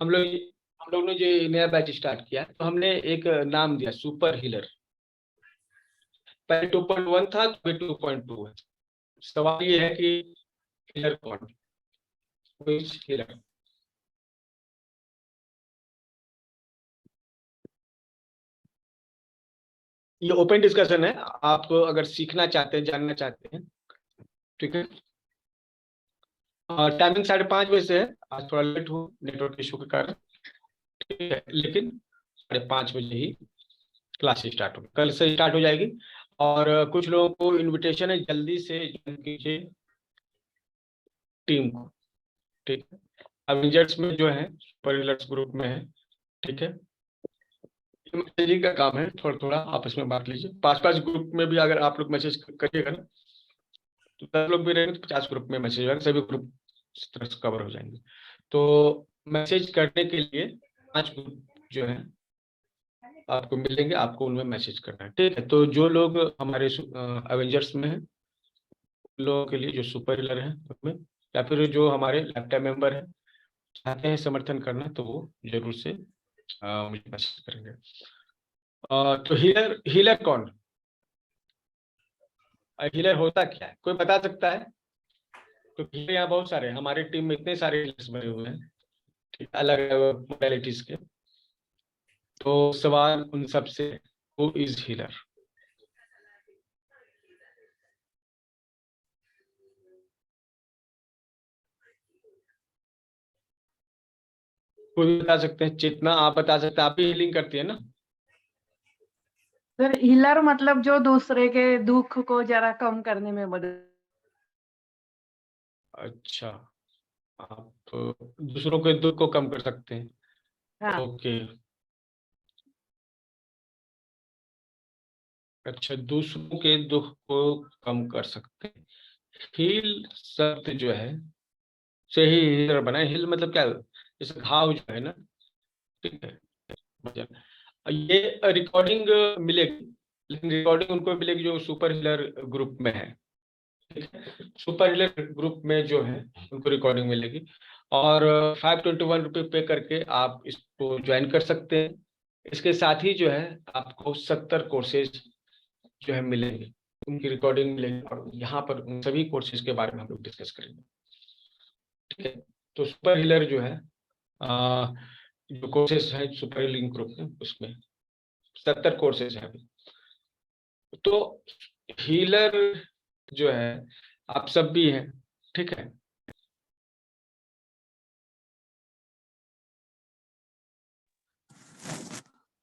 हम लोग हम लोग ने जो नया बैच स्टार्ट किया तो हमने एक नाम दिया सुपर हीलर। पहले 2.1 था, तो 2.2 है। सवाल ये है कि हीलर कौन, हीलर। ये ओपन डिस्कशन है, आप अगर सीखना चाहते हैं, जानना चाहते हैं, ठीक है। टाइमिंग 5:30 बजे से है। आज थोड़ा लेट हो नेटवर्क इशू के कारण, ठीक है, लेकिन 5:30 बजे ही क्लास स्टार्ट होगी, कल से स्टार्ट हो जाएगी। और कुछ लोगों को इनविटेशन है, जल्दी से ज्वाइन कीजिए टीम को, ठीक है। अवेंजर्स में जो है, सुपर हीलर्स ग्रुप में है, ठीक है। मैसेजिंग का काम है, थोड़ा थोड़ा आपस में बांट लीजिए। 5-5 ग्रुप में भी अगर आप लोग मैसेज करिएगा ना, तो 10 लोग भी रहेंगे तो 50 ग्रुप में मैसेज होगा, सभी ग्रुप इस तरह से कवर हो जाएंगे। तो मैसेज करने के लिए 5 ग्रुप जो है आपको मिलेंगे, आपको उनमें मैसेज करना है, ठीक है। तो जो लोग हमारे अवेंजर्स में हैं, लोगों के लिए जो सुपर हीलर हैं उसमें, या फिर जो हमारे लाइफ मेंबर हैं, चाहते हैं समर्थन करना, तो वो जरूर से मुझे मैसेज करेंगे। तो हीलर हीलर कौन, हीलर होता क्या है, कोई बता सकता है? क्योंकि हीलर यहाँ बहुत सारे हैं, हमारी टीम में इतने सारे हीलर्स बने हुए हैं, ठीक, अलग अलग मोडेलिटीज के। तो सवाल उन सबसे, हु इज हीलर? कोई भी बता सकते हैं? चेतना आप बता सकते हैं, आप भी हीलिंग करती है ना? सर हीलर मतलब जो दूसरे के दुख को जरा कम करने में मदद। अच्छा, आप दूसरों के दुख को कम कर सकते हैं, हाँ। ओके। अच्छा, दूसरों के दुख को कम कर सकते हैं। हील शब्द जो है से ही हीलर बना है। हील मतलब क्या, जैसे घाव जो है ना, ठीक है। ये रिकॉर्डिंग मिलेगी, लेकिन रिकॉर्डिंग उनको मिलेगी जो सुपर हीलर ग्रुप में है, ठीक है। सुपर हीलर ग्रुप में जो है उनको रिकॉर्डिंग मिलेगी। और 521 रुपये पे करके आप इसको ज्वाइन कर सकते हैं। इसके साथ ही जो है आपको 70 कोर्सेज जो है मिलेंगे, उनकी रिकॉर्डिंग मिलेगी, और यहाँ पर उन सभी कोर्सेज के बारे में हम लोग डिस्कस करेंगे, ठीक है। तो सुपर हीलर जो है, आ, जो कोर्सेज है सुपर हीलिंग ग्रुप में, उसमें 70 कोर्सेज हैं अभी। तो हीलर जो है आप सब भी हैं, ठीक है।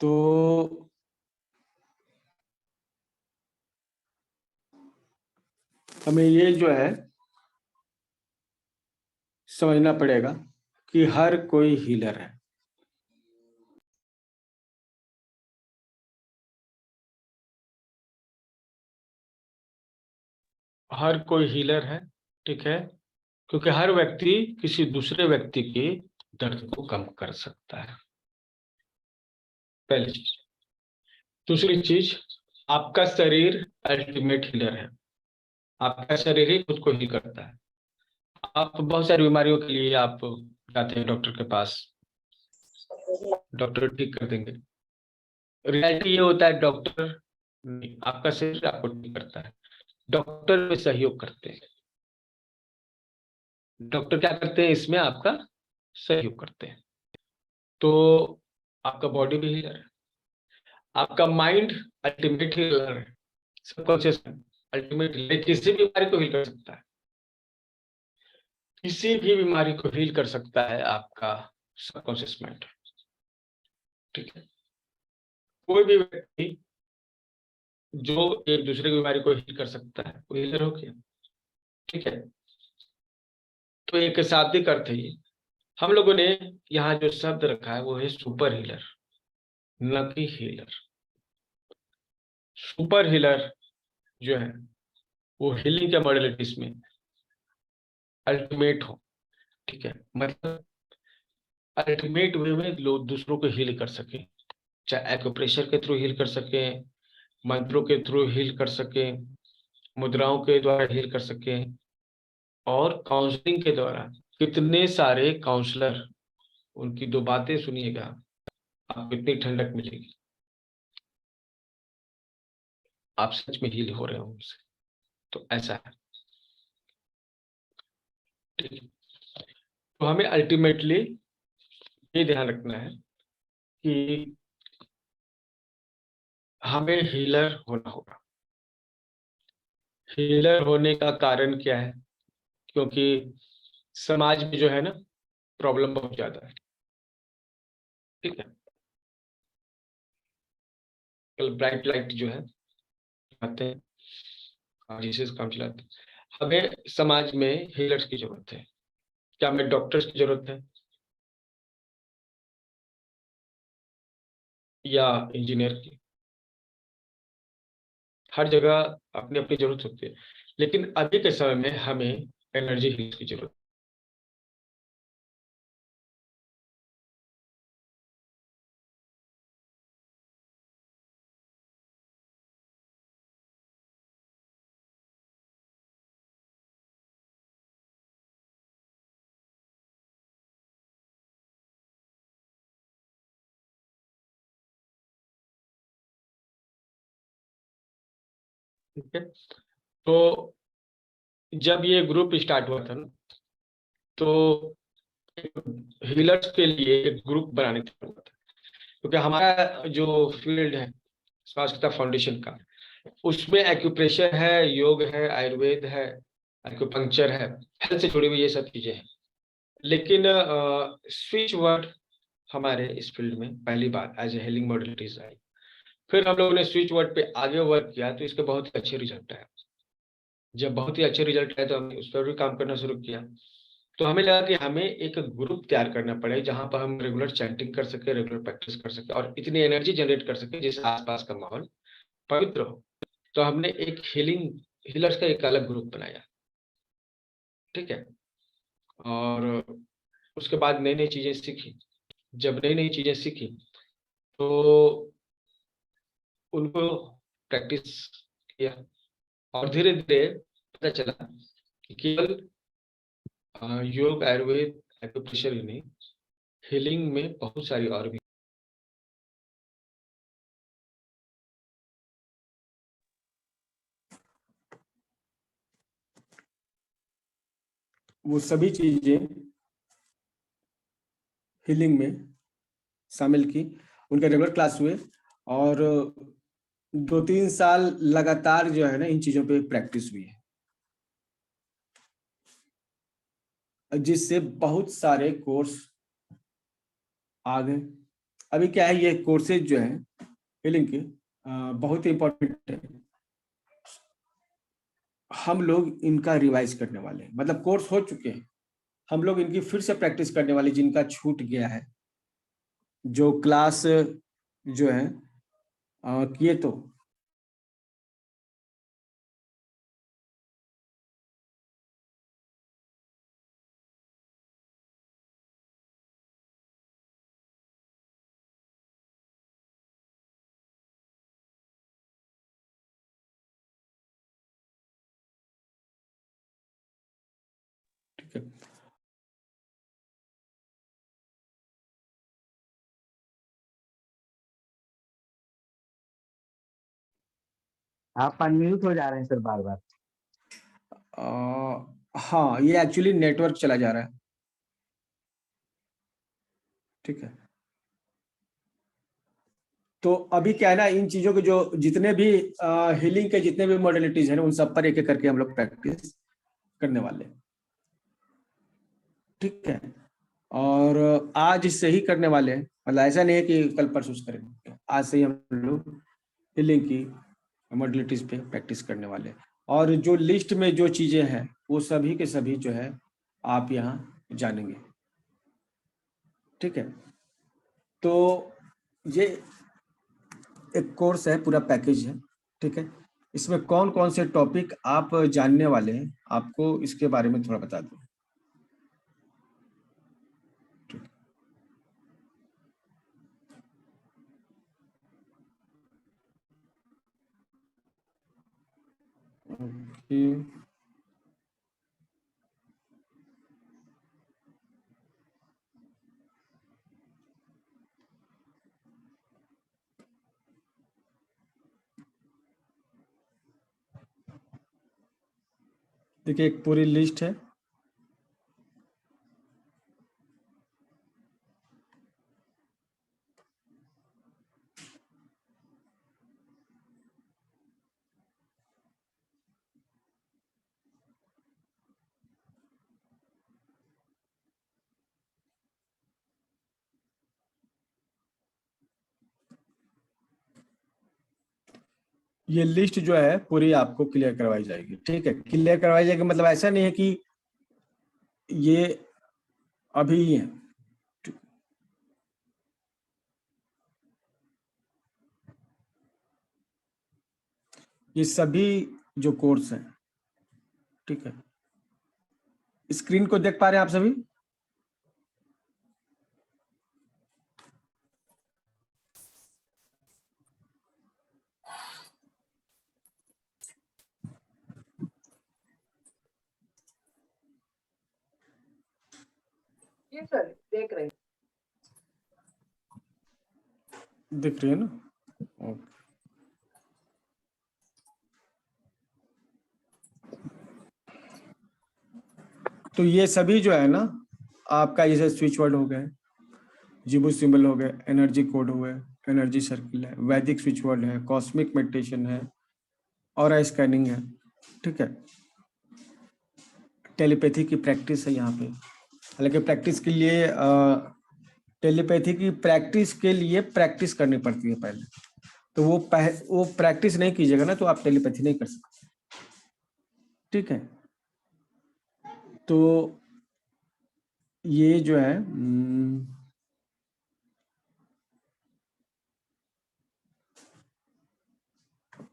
तो हमें ये जो है समझना पड़ेगा कि हर कोई हीलर है। हर कोई हीलर है, ठीक है, क्योंकि हर व्यक्ति किसी दूसरे व्यक्ति के दर्द को कम कर सकता है, पहली चीज। दूसरी चीज, आपका शरीर अल्टीमेट हीलर है। आपका शरीर ही खुद को हील करता है। आप बहुत सारी बीमारियों के लिए आप जाते हैं डॉक्टर के पास, डॉक्टर ठीक कर देंगे। रियलिटी ये होता है, डॉक्टर नहीं, आपका शरीर आपको ठीक करता है। डॉक्टर में सहयोग करते हैं, डॉक्टर क्या करते हैं इसमें, आपका सहयोग करते हैं। तो आपका बॉडी भी हीलर है, आपका माइंड अल्टीमेट हीलर है, सबकॉन्शियस अल्टीमेट हीलर, किसी भी बीमारी को हील कर सकता है। किसी भी बीमारी को हील कर सकता है आपका सबकॉन्शियस माइंड, ठीक है। कोई भी व्यक्ति जो एक दूसरे की बीमारी को हील कर सकता है वो हीलर हो गया, ठीक है। तो एक शाब्दिक अर्थ है ये। हम लोगों ने यहाँ जो शब्द रखा है वो है सुपर हीलर, न कि हीलर। सुपर हीलर जो है वो हीलिंग के मॉडलिटीज में अल्टीमेट हो, ठीक है। मतलब अल्टीमेट वे में लोग दूसरों को हील कर सके, चाहे एक्यूप्रेशर के थ्रू हील कर सके, मंत्रों के थ्रू हील कर सके, मुद्राओं के द्वारा हील कर सके, और काउंसलिंग के द्वारा। कितने सारे काउंसलर उनकी 2 बातें सुनिएगा, आपको इतनी ठंडक मिलेगी, आप सच में हील हो रहे हो उनसे। तो ऐसा है, ठीक है। तो हमें अल्टीमेटली ये ध्यान रखना है कि हमें हीलर होना होगा। हीलर होने का कारण क्या है? क्योंकि समाज में जो है ना, प्रॉब्लम बहुत ज्यादा है, ठीक है। कल ब्राइट लाइट जो है आते हैं, जिसे काम चलाते हैं। हमें समाज में हीलर्स की जरूरत है। क्या हमें डॉक्टर्स की जरूरत है या इंजीनियर की? हर जगह अपनी अपनी जरूरत होती है, लेकिन अभी के समय में हमें एनर्जी हील्स की जरूरत है, ठीक है। तो जब ये ग्रुप स्टार्ट हुआ था ना, तो हीलर्स के लिए एक ग्रुप बनाने की जरूरत है, क्योंकि हमारा जो फील्ड है स्वास्थ्य फाउंडेशन का, उसमें एक्यूप्रेशर है, योग है, आयुर्वेद है, एक्यूपंक्चर है, हेल्थ से जुड़ी हुई ये सब चीजें हैं। लेकिन स्विच वर्ड हमारे इस फील्ड में पहली बार एज ए हीलिंग मॉडलिटीज आई। फिर हम लोगों ने स्विच वर्ड पे आगे वर्क किया, तो इसके बहुत ही अच्छे रिजल्ट आए। जब बहुत ही अच्छे रिजल्ट आए तो हमने उस पर भी काम करना शुरू किया। तो हमें लगा कि हमें एक ग्रुप तैयार करना पड़ेगा जहां पर हम रेगुलर चैंटिंग कर सके, रेगुलर प्रैक्टिस कर सके और इतनी एनर्जी जनरेट कर सके जिससे आसपास का माहौल पवित्र हो। तो हमने एक हीलर्स का एक अलग ग्रुप बनाया, ठीक है। और उसके बाद नई नई चीजें सीखी। जब नई नई चीजें सीखी तो उनको प्रैक्टिस किया, और धीरे धीरे पता चला कि केवल योग, आयुर्वेद, एक्यूप्रेशर ही नहीं, हीलिंग में बहुत सारी और भी। वो सभी चीजें हीलिंग में शामिल की। उनके रेगुलर क्लास हुए और 2-3 साल लगातार जो है ना इन चीजों पे प्रैक्टिस हुई है, जिससे बहुत सारे कोर्स आ गए। अभी क्या है, ये कोर्सेज जो है हीलिंग के बहुत ही इंपॉर्टेंट है। हम लोग इनका रिवाइज करने वाले हैं, मतलब कोर्स हो चुके हैं, हम लोग इनकी फिर से प्रैक्टिस करने वाले, जिनका छूट गया है, जो क्लास जो है किए तो ठीक है। आप अनम्यूट हो जा रहे हैं सर बार बार। हाँ, ये एक्चुअली नेटवर्क चला जा रहा है, ठीक है। तो अभी क्या है ना, इन चीजों के जो जितने भी हीलिंग के जितने भी मॉडलिटीज हैं उन सब पर एक एक करके हम लोग प्रैक्टिस करने वाले हैं, ठीक है। और आज से ही करने वाले हैं, मतलब ऐसा नहीं है कि कल परसों से करेंगे, आज से ही हम लोग हीलिंग की मॉडलिटीज पे प्रैक्टिस करने वाले हैं। और जो लिस्ट में जो चीजें हैं वो सभी के सभी जो है आप यहाँ जानेंगे, ठीक है। तो ये एक कोर्स है, पूरा पैकेज है, ठीक है। इसमें कौन कौन से टॉपिक आप जानने वाले हैं, आपको इसके बारे में थोड़ा बता दूं। कि देखिए एक पूरी लिस्ट है। ये लिस्ट जो है पूरी आपको क्लियर करवाई जाएगी, ठीक है। क्लियर करवाई जाएगी मतलब ऐसा नहीं है कि ये अभी ही है। ये सभी जो कोर्स हैं, ठीक है। स्क्रीन को देख पा रहे हैं आप सभी? जी सर, देख रहे हैं। दिख रही है ना? ओके। तो ये सभी जो है ना आपका, जैसे स्विच वर्ड हो गए, जिबू सिंबल हो गए, एनर्जी कोड हो गए, एनर्जी सर्किल है, वैदिक स्विच वर्ड है, कॉस्मिक मेडिटेशन है, और स्कैनिंग है, ठीक है। टेलीपैथी की प्रैक्टिस है यहाँ पे। हालांकि प्रैक्टिस के लिए टेलीपैथी की प्रैक्टिस के लिए प्रैक्टिस करनी पड़ती है पहले, तो वो प्रैक्टिस नहीं कीजिएगा ना तो आप टेलीपैथी नहीं कर सकते, ठीक है। तो ये जो है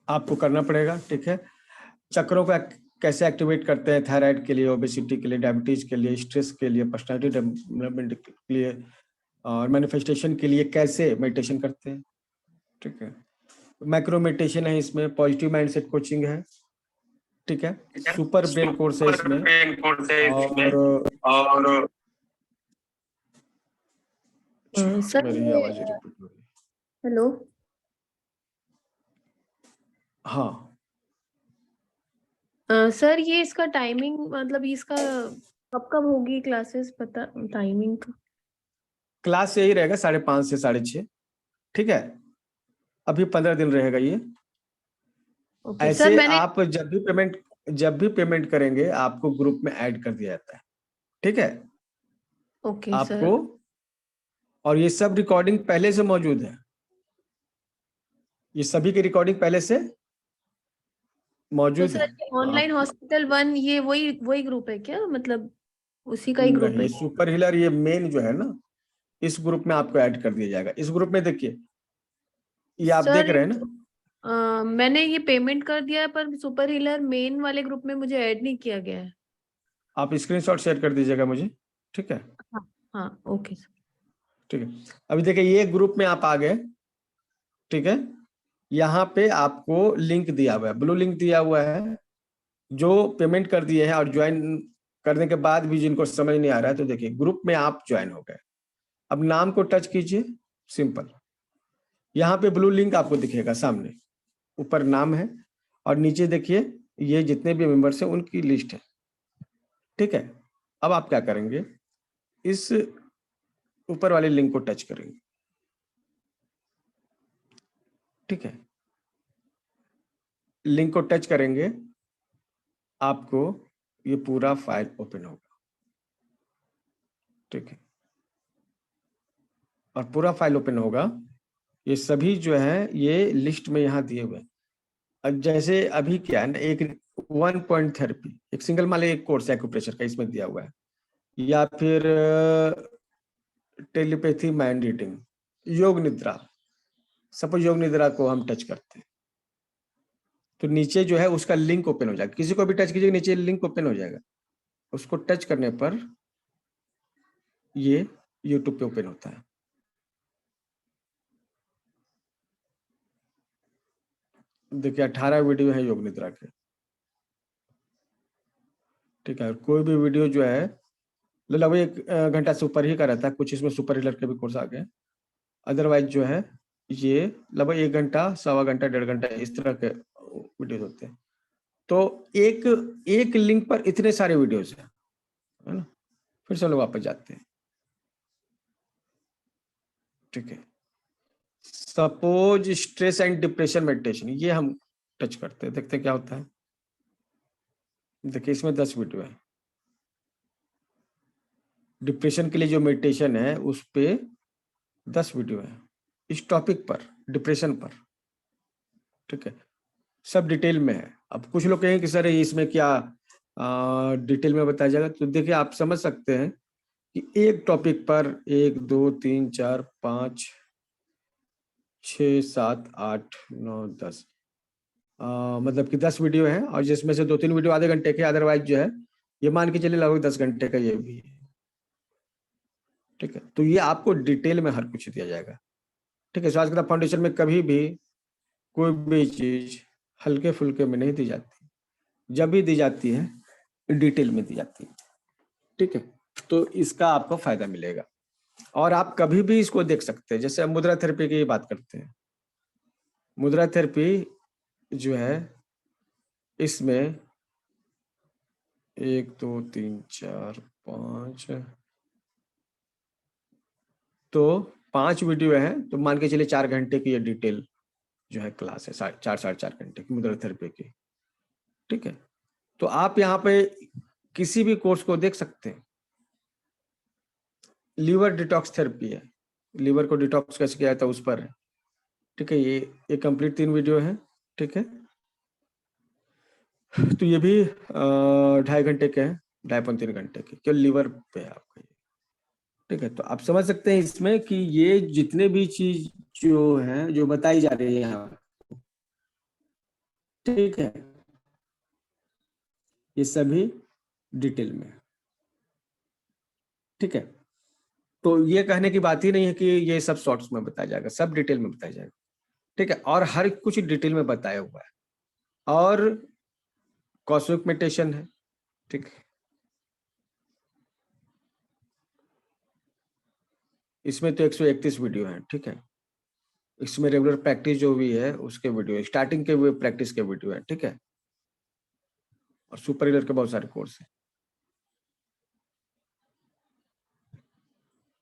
आपको करना पड़ेगा, ठीक है। चक्रों का कैसे एक्टिवेट करते हैं, थायराइड के लिए, ओबेसिटी के लिए, डायबिटीज के लिए, स्ट्रेस के लिए, पर्सनालिटी डेवलपमेंट के लिए, और मैनिफेस्टेशन के लिए कैसे मेडिटेशन करते हैं, ठीक है। माइक्रो मेडिटेशन है इसमें, पॉजिटिव माइंडसेट कोचिंग है, ठीक है। सुपर ब्रेन कोर्स है इसमें, और सर मेरी आवाज रिपीट हो रही है। हेलो। हाँ सर ये इसका टाइमिंग मतलब इसका कब कब होगी क्लासेस, पता टाइमिंग का? क्लास यही रहेगा 5:30 से 6:30, ठीक है। अभी 15 दिन रहेगा ये। ओके सर, ऐसे मैंने आप जब भी पेमेंट करेंगे आपको ग्रुप में ऐड कर दिया जाता है, ठीक है ओके आपको। सर। और ये सब रिकॉर्डिंग पहले से मौजूद है, ये सभी की रिकॉर्डिंग पहले से तो मौजूद सर है। ये तो ऑनलाइन आप हॉस्पिटल 1 ये वही ग्रुप है क्या, मतलब उसी का ही ग्रुप नहीं, है? सुपर हीलर ये मेन जो है ना, इस ग्रुप में आपको ऐड कर दिया जाएगा। इस ग्रुप में देखिए, ये आप देख सर रहे हैं ना, मैंने ये पेमेंट कर दिया है पर सुपर हीलर मेन वाले ग्रुप में मुझे ऐड नहीं किया गया है। आप स्क्रीनशॉट शेयर कर दीजिएगा मुझे, ठीक है। हाँ हाँ, ओके सर। ठीक है, अभी देखिए ये ग्रुप में आप आ गए, ठीक है। यहाँ पे आपको लिंक दिया हुआ है, ब्लू लिंक दिया हुआ है। जो पेमेंट कर दिए हैं और ज्वाइन करने के बाद भी जिनको समझ नहीं आ रहा है, तो देखिए ग्रुप में आप ज्वाइन हो गए। अब नाम को टच कीजिए, सिंपल। यहाँ पे ब्लू लिंक आपको दिखेगा सामने, ऊपर नाम है, और नीचे देखिए ये जितने भी मेंबर्स हैं उनकी लिस्ट है, ठीक है। अब आप क्या करेंगे, इस ऊपर वाले लिंक को टच करेंगे, ठीक है। लिंक को टच करेंगे, आपको ये पूरा फाइल ओपन होगा, ठीक है। और पूरा फाइल ओपन होगा, ये सभी जो है ये लिस्ट में यहाँ दिए हुए हैं। अब जैसे अभी क्या है ना, एक 1 पॉइंट थेरेपी, एक सिंगल मान लीजिए एक कोर्स एक्यूप्रेशर का इसमें दिया हुआ है, या फिर टेलीपैथी माइंड रीडिंग, योग निद्रा। सपोज योग निद्रा को हम टच करते हैं तो नीचे जो है उसका लिंक ओपन हो जाएगा। किसी को भी टच कीजिएगा, नीचे लिंक ओपन हो जाएगा। उसको टच करने पर ये यूट्यूब पे ओपन होता है। देखिए 18 वीडियो है योग निद्रा के, ठीक है। कोई भी वीडियो जो है लगभग 1 घंटा से ऊपर ही का रहता है, कुछ इसमें सुपर हीलर के भी कोर्स आ गए। अदरवाइज जो है ये लगभग 1 घंटा, 1.25 घंटा, 1.5 घंटा इस तरह के वीडियो होते हैं, तो एक लिंक पर इतने सारे वीडियोस है ना। फिर से हम लोग वापस जाते हैं, ठीक है। Suppose stress and depression meditation, ये हम टच करते हैं, देखते हैं क्या होता है। देखिए इसमें 10 वीडियो है। डिप्रेशन के लिए जो मेडिटेशन है उस पे 10 वीडियो है इस टॉपिक पर, डिप्रेशन पर, ठीक है। सब डिटेल में है। अब कुछ लोग कहेंगे कि सर इसमें क्या डिटेल में बताया जाएगा, तो देखिए आप समझ सकते हैं कि एक टॉपिक पर 1 2 3 4 5 6 7 8 9 10 मतलब कि 10 वीडियो है, और जिसमें से 2-3 वीडियो आधे घंटे के, अदरवाइज जो है ये मान के चलिए लगभग 10 घंटे का ये भी है, ठीक है। तो ये आपको डिटेल में हर कुछ दिया जाएगा, ठीक है। स्वास्थ्य फाउंडेशन में कभी भी कोई भी चीज हल्के फुल्के में नहीं दी जाती, जब भी दी जाती है डिटेल में दी जाती है, ठीक है। तो इसका आपको फायदा मिलेगा, और आप कभी भी इसको देख सकते हैं। जैसे हम मुद्रा थेरेपी की बात करते हैं, मुद्रा थेरेपी जो है इसमें 1 2 3 4 5 तो 5 वीडियो है, तो मान के चलिए 4 घंटे की ये डिटेल जो है क्लास है, 4 साढ़े 4 घंटे की मुद्रा थेरेपी की, ठीक है। तो आप यहाँ पे किसी भी कोर्स को देख सकते हैं। लीवर डिटॉक्स थेरेपी है, लीवर को डिटॉक्स कैसे किया जाता है उस पर है, ठीक है। ये कंप्लीट 3 वीडियो है, ठीक है। तो ये भी 2.5 घंटे के हैं, 2.5-3 घंटे के, केवल लीवर पे है आपका, ठीक है। तो आप समझ सकते हैं इसमें कि ये जितने भी चीज जो है जो बताई जा रही है यहाँ, ठीक है, ये सभी डिटेल में, ठीक है। तो ये कहने की बात ही नहीं है कि ये सब शॉर्ट्स में बताया जाएगा, सब डिटेल में बताया जाएगा, ठीक है। और हर कुछ डिटेल में बताया हुआ है, और कॉस्मिक मेडिटेशन है, ठीक है। इसमें तो 131 वीडियो है, ठीक है। इसमें रेगुलर प्रैक्टिस जो भी है उसके वीडियो, स्टार्टिंग के भी प्रैक्टिस के वीडियो है, ठीक है। और सुपर हीलर के बहुत सारे कोर्स है,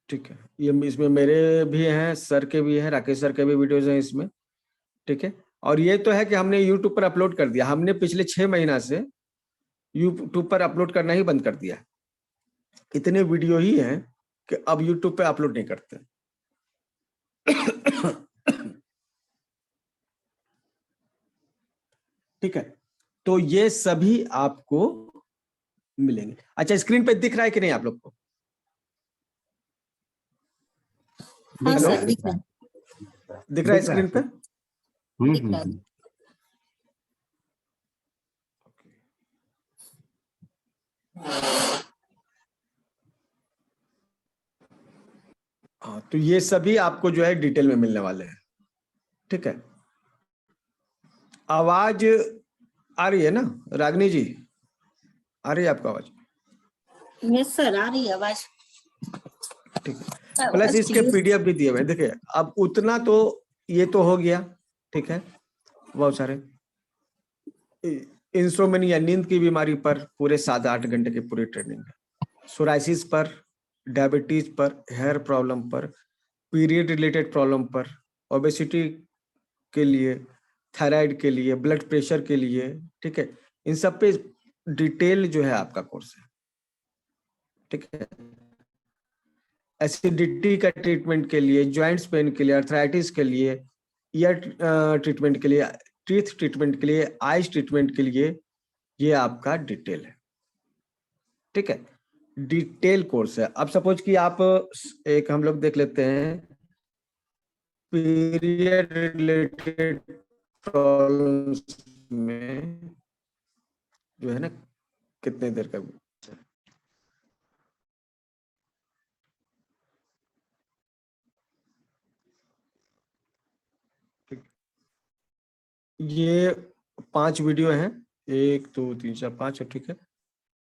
ठीक है। ये इसमें मेरे भी हैं, सर के भी हैं, राकेश सर के भी वीडियोज हैं इसमें, ठीक है। और ये तो है कि हमने यूट्यूब पर अपलोड कर दिया, हमने पिछले 6 महीना से यूट्यूब पर अपलोड करना ही बंद कर दिया। इतने वीडियो ही हैं कि अब यूट्यूब पे अपलोड नहीं करते। ठीक है, तो ये सभी आपको मिलेंगे। अच्छा, स्क्रीन पे दिख रहा है कि नहीं आप लोग को? हाँ हेलो? सर, दिख रहा है। दिख रहा है स्क्रीन पे? दिख रहा है। हाँ, तो ये सभी आपको जो है डिटेल में मिलने वाले हैं, ठीक है। आवाज आ रही है ना रागनी जी? आ रही है आपका आवाज? यस सर, आ रही है आवाज। ठीक है। प्लस इसके पीडीएफ भी दिए हुए हैं। देखिए अब उतना तो ये तो हो गया, ठीक है। बहुत सारे इंसोमेनिया, नींद की बीमारी पर पूरे 7-8 घंटे की पूरी ट्रेनिंग है। सोराइसिस पर, डायबिटीज पर, हेयर प्रॉब्लम पर, पीरियड रिलेटेड प्रॉब्लम पर, ओबेसिटी के लिए, थायराइड के लिए, ब्लड प्रेशर के लिए, ठीक है। इन सब पे डिटेल जो है आपका कोर्स है, ठीक है। एसिडिटी का ट्रीटमेंट के लिए, जॉइंट्स पेन के लिए, अर्थराइटिस के लिए, ईयर ट्रीटमेंट के लिए, टीथ ट्रीटमेंट के लिए, आईज ट्रीटमेंट के लिए, ये आपका डिटेल है, ठीक है। डिटेल कोर्स है। अब सपोज कि आप एक हम लोग देख लेते हैं पीरियड रिलेटेड प्रॉब्लम्स में जो है ना कितने देर का ये 5 वीडियो हैं, 1 2 3 4 5 है, ठीक है।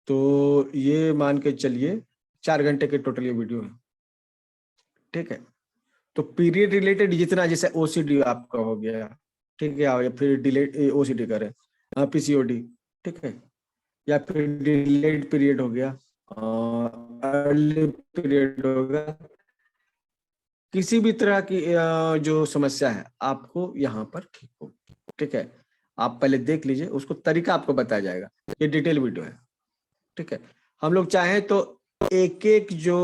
तो ये मान के चलिए 4 घंटे के टोटल ये वीडियो है, ठीक है। तो पीरियड रिलेटेड जितना, जैसे ओसीडी आपका हो गया, ठीक है, या फिर डिलेट ओसीडी करें, पीसीओडी, ठीक है, या फिर डिलेड पीरियड हो गया, अर्ली पीरियड होगा, किसी भी तरह की जो समस्या है आपको यहाँ पर ठीक होगी। ठीक है, आप पहले देख लीजिए, उसको तरीका आपको बताया जाएगा, ये डिटेल वीडियो है। ठीक है, हम लोग चाहें तो एक एक जो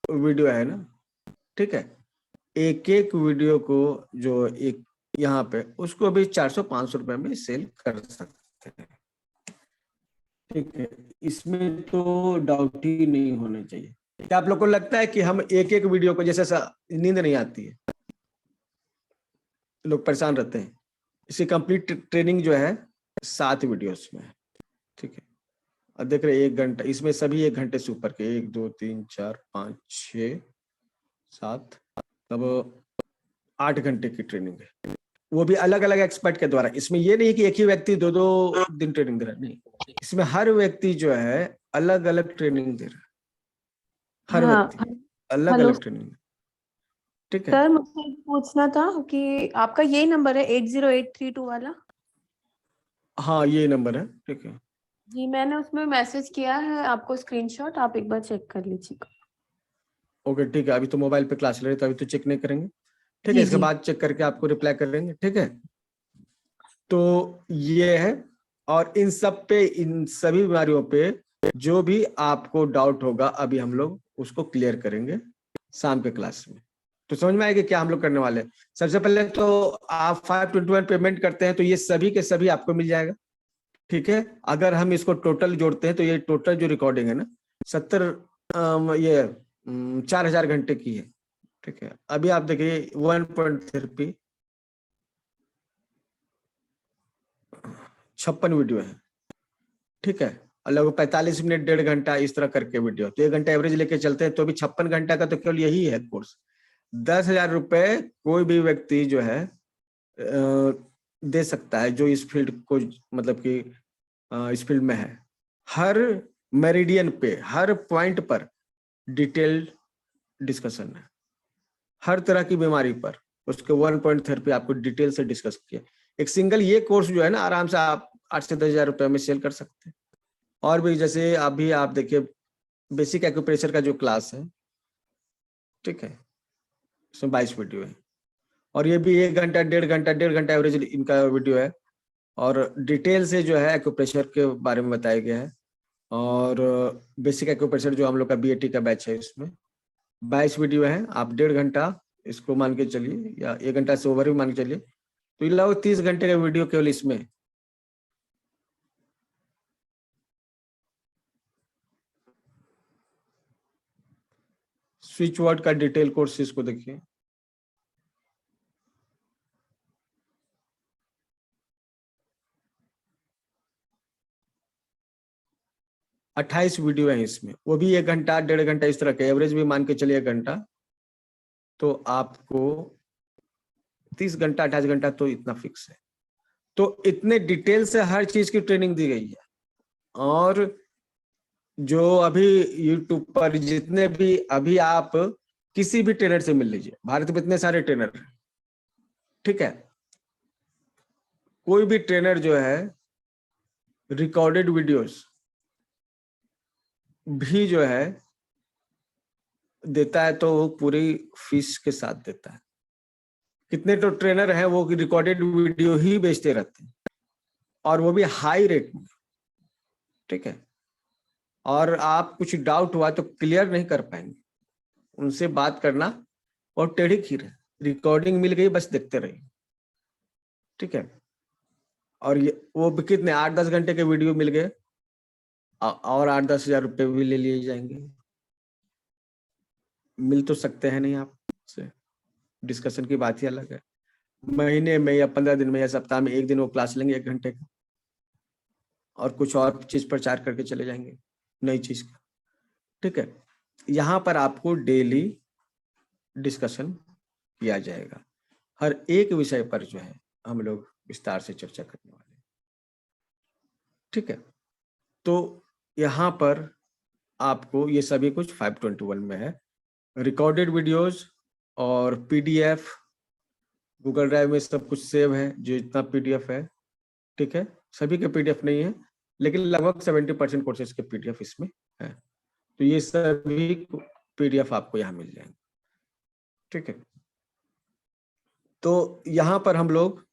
वीडियो है ना, ठीक है, एक एक वीडियो को जो एक यहाँ पे उसको भी 400-500 रुपए में सेल कर सकते हैं। ठीक है, इसमें तो डाउट ही नहीं होना चाहिए। क्या आप लोग को लगता है कि हम एक एक वीडियो को, जैसे नींद नहीं आती है, लोग परेशान रहते हैं, इसकी कंप्लीट ट्रेनिंग जो है 7 वीडियोस में है। ठीक है, अब देख रहे 1 घंटा, इसमें सभी 1 घंटे से ऊपर के, 1 2 3 4 5 6 7, तब 8 घंटे की ट्रेनिंग है, वो भी अलग अलग एक्सपर्ट के द्वारा। इसमें ये नहीं कि एक ही व्यक्ति 2-2 दिन ट्रेनिंग दे रहा है, नहीं, इसमें हर व्यक्ति जो है अलग अलग ट्रेनिंग दे रहा है, हर हाँ, व्यक्ति अलग हेलो अलग ट्रेनिंग। ठीक है, सर मुझे पूछना था कि आपका यही नंबर है 80832 वाला? हाँ ये नंबर है। ठीक है, जी, मैंने उसमें मैसेज किया है आपको स्क्रीनशॉट, आप एक बार चेक कर लीजिएगा। ओके ठीक है, अभी तो मोबाइल पे क्लास ले रहे, तो अभी तो चेक नहीं करेंगे। ठीक है, जी इसके जी। बाद चेक करके आपको रिप्लाई करेंगे। ठीक है, तो ये है, और इन सब पे, इन सभी बीमारियों पे जो भी आपको डाउट होगा, अभी हम लोग उसको क्लियर करेंगे शाम के क्लास में। तो समझ में आएगा क्या हम लोग करने वाले हैं। सबसे पहले तो आप 521 पेमेंट करते हैं, तो ये सभी के सभी आपको मिल जाएगा। ठीक है, अगर हम इसको टोटल जोड़ते हैं तो ये टोटल जो रिकॉर्डिंग है ना 70 ये 4000 घंटे की है। ठीक है, अभी आप देखिए 1.3 56 वीडियो है। ठीक है, लगभग 45 मिनट 1.5 घंटा इस तरह करके वीडियो, तो 1 घंटा एवरेज लेके चलते हैं तो भी 56 घंटा का तो केवल यही है कोर्स। 10,000 रुपए कोई भी व्यक्ति जो है दे सकता है, जो इस फील्ड को मतलब कि इस फील्ड में है। हर मेरिडियन पे, हर पॉइंट पर डिटेल्ड डिस्कशन है, हर तरह की बीमारी पर उसके 1.3 पे आपको डिटेल से डिस्कस किया। एक सिंगल ये कोर्स जो है ना, आराम से आप 8 से 10,000 रुपए में सेल कर सकते हैं। और भी जैसे अभी आप देखिए बेसिक एक्यूप्रेशर का जो क्लास है, ठीक है, इसमें 22 वीडियो है, और ये भी 1 घंटा 1.5 घंटा एवरेज इनका वीडियो है, और डिटेल से जो है एक्यूप्रेशर के बारे में बताया गया है। और बेसिक एक्यूप्रेशर जो हम लोग का बीएटी का बैच है, इसमें 22 वीडियो है। आप 1.5 घंटा इसको मान के चलिए, या 1 घंटा से ओवर भी मान के चलिए, तो ये लगभग 30 घंटे का वीडियो केवल इसमें। स्विच वर्ड का डिटेल कोर्स इसको देखिए, अट्ठाईस वीडियो है इसमें, वो भी 1 घंटा 1.5 घंटा इस तरह के, एवरेज भी मान के चलिए 1 घंटा, तो आपको 30 घंटा 28 घंटा तो इतना फिक्स है। तो इतने डिटेल से हर चीज की ट्रेनिंग दी गई है। और जो अभी यूट्यूब पर जितने भी, अभी आप किसी भी ट्रेनर से मिल लीजिए, भारत में इतने सारे ट्रेनर हैं। ठीक है, कोई भी ट्रेनर जो है रिकॉर्डेड वीडियोस भी जो है देता है, तो वो पूरी फीस के साथ देता है। कितने तो ट्रेनर हैं वो रिकॉर्डेड वीडियो ही बेचते रहते हैं, और वो भी हाई रेट में। ठीक है, और आप कुछ डाउट हुआ तो क्लियर नहीं कर पाएंगे, उनसे बात करना और टेढ़ी खीर है, रिकॉर्डिंग मिल गई बस देखते रहिए। ठीक है, और ये वो भी कितने 8-10 घंटे के वीडियो मिल गए, और 8-10 हजार रुपये भी ले लिए जाएंगे। मिल तो सकते हैं नहीं आपसे, डिस्कशन की बात ही अलग है। महीने में या 15 दिन में या सप्ताह में 1 दिन वो क्लास लेंगे 1 घंटे का, और कुछ और चीज प्रचार करके चले जाएंगे नई चीज का। ठीक है, यहाँ पर आपको डेली डिस्कशन किया जाएगा, हर एक विषय पर जो है हम लोग विस्तार से चर्चा करने वाले हैं। ठीक है, तो यहाँ पर आपको ये सभी कुछ 521 में है, रिकॉर्डेड वीडियोस और पीडीएफ, गूगल ड्राइव में सब कुछ सेव है, जो इतना पीडीएफ है। ठीक है, सभी के पीडीएफ नहीं है, लेकिन लगभग 70% कोर्सेज के PDF इसमें है। तो ये सभी PDF आपको यहाँ मिल जाएंगे, ठीक है। तो यहाँ पर हम लोग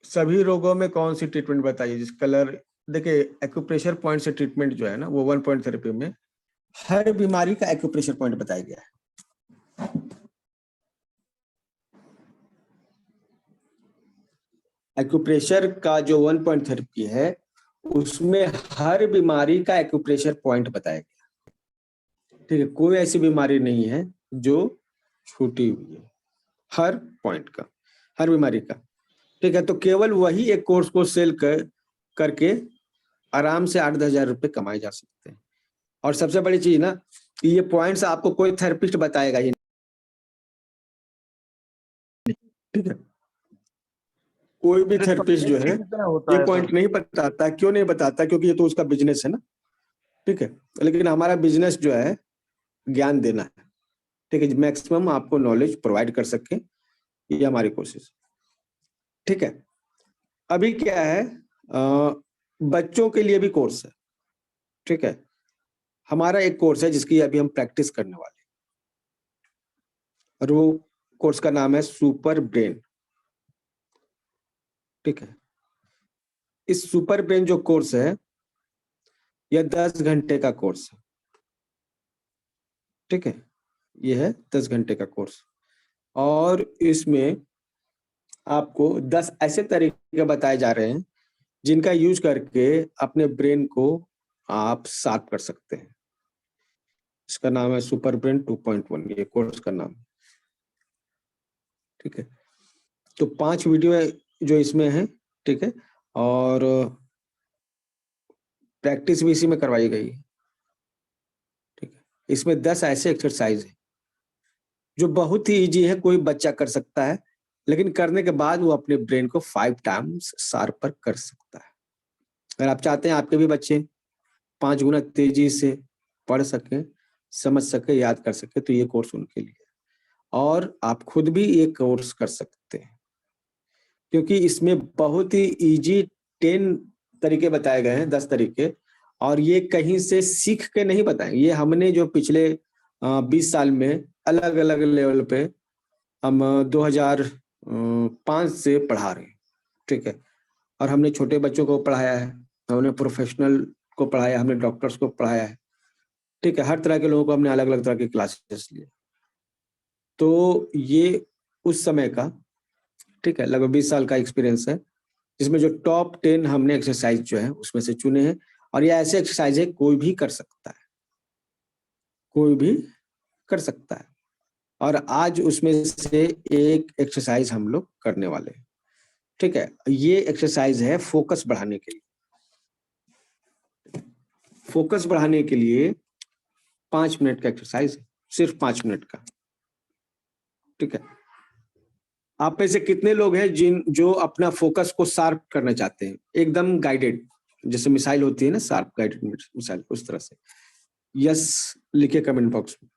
सभी रोगों में कौन सी ट्रीटमेंट बताइए, जिस कलर, देखिए एक्यूप्रेशर पॉइंट से ट्रीटमेंट जो है ना, वो 1 पॉइंट थेरेपी में हर बीमारी का एक्यूप्रेशर पॉइंट बताया गया है। एक्यूप्रेशर का जो 1 पॉइंट थेरेपी है उसमें हर बीमारी का एक्यूप्रेशर पॉइंट बताया गया, ठीक है। कोई ऐसी बीमारी नहीं है जो छूटी हुई है, हर पॉइंट का, हर बीमारी का, ठीक है। तो केवल वही एक कोर्स को सेल करके आराम से 8-10 हजार रुपए कमाए जा सकते हैं। और सबसे बड़ी चीज ना कि ये पॉइंट्स आपको कोई थेरेपिस्ट बताएगा ही नहीं, ठीक है। कोई भी थेरेपिस्ट जो है ये पॉइंट नहीं बताता। क्यों नहीं बताता? क्योंकि ये तो उसका बिजनेस है ना, ठीक है। लेकिन हमारा बिजनेस जो है ज्ञान देना है, ठीक है। मैक्सिमम आपको नॉलेज प्रोवाइड कर सके, ये हमारी कोशिश, ठीक है। अभी क्या है, बच्चों के लिए भी कोर्स है, ठीक है। हमारा एक कोर्स है जिसकी अभी हम प्रैक्टिस करने वाले हैं, और वो कोर्स का नाम है सुपर ब्रेन, ठीक है। इस सुपर ब्रेन जो कोर्स है यह 10 घंटे का कोर्स है, ठीक है। यह है 10 घंटे का कोर्स, और इसमें आपको 10 ऐसे तरीके बताए जा रहे हैं जिनका यूज करके अपने ब्रेन को आप शार्प कर सकते हैं। इसका नाम है सुपर ब्रेन 2.1, ये कोर्स का नाम, ठीक है। तो 5 वीडियो है जो इसमें है, ठीक है। और प्रैक्टिस भी इसी में करवाई गई है, ठीक है। इसमें 10 ऐसे एक्सरसाइज है जो बहुत ही इजी है, कोई बच्चा कर सकता है, लेकिन करने के बाद वो अपने ब्रेन को 5 टाइम्स शार्पर कर सकता है। अगर आप चाहते हैं आपके भी बच्चे 5 गुना तेजी से पढ़ सके, समझ सके, याद कर सके, तो ये कोर्स उनके लिए। और आप खुद भी ये कोर्स कर सकते हैं, क्योंकि इसमें बहुत ही इजी 10 तरीके बताए गए हैं, 10 तरीके। और ये कहीं से सीख के नहीं बताए, ये हमने जो पिछले 20 साल में अलग अलग लेवल पे हम 2005 से पढ़ा रहे हैं, ठीक है। और हमने छोटे बच्चों को पढ़ाया है, हमने प्रोफेशनल को पढ़ाया, हमने डॉक्टर्स को पढ़ाया है, ठीक है। हर तरह के लोगों को हमने अलग अलग तरह के क्लासेस लिए। तो ये उस समय का, ठीक है, लगभग 20 साल का एक्सपीरियंस है, जिसमें जो टॉप 10 हमने एक्सरसाइज जो है उसमें से चुने हैं। और ये ऐसे एक्सरसाइज है कोई भी कर सकता है, कोई भी कर सकता है। और आज उसमें से एक एक्सरसाइज हम लोग करने वाले हैं, ठीक है। ये एक्सरसाइज है फोकस बढ़ाने के लिए। फोकस बढ़ाने के लिए 5 मिनट का एक्सरसाइज है, सिर्फ 5 मिनट का, ठीक है। आप में से कितने लोग हैं जो अपना फोकस को शार्प करना चाहते हैं, एकदम गाइडेड, जैसे मिसाइल होती है ना, शार्प गाइडेड मिसाइल, उस तरह से? यस लिखिए कमेंट बॉक्स में।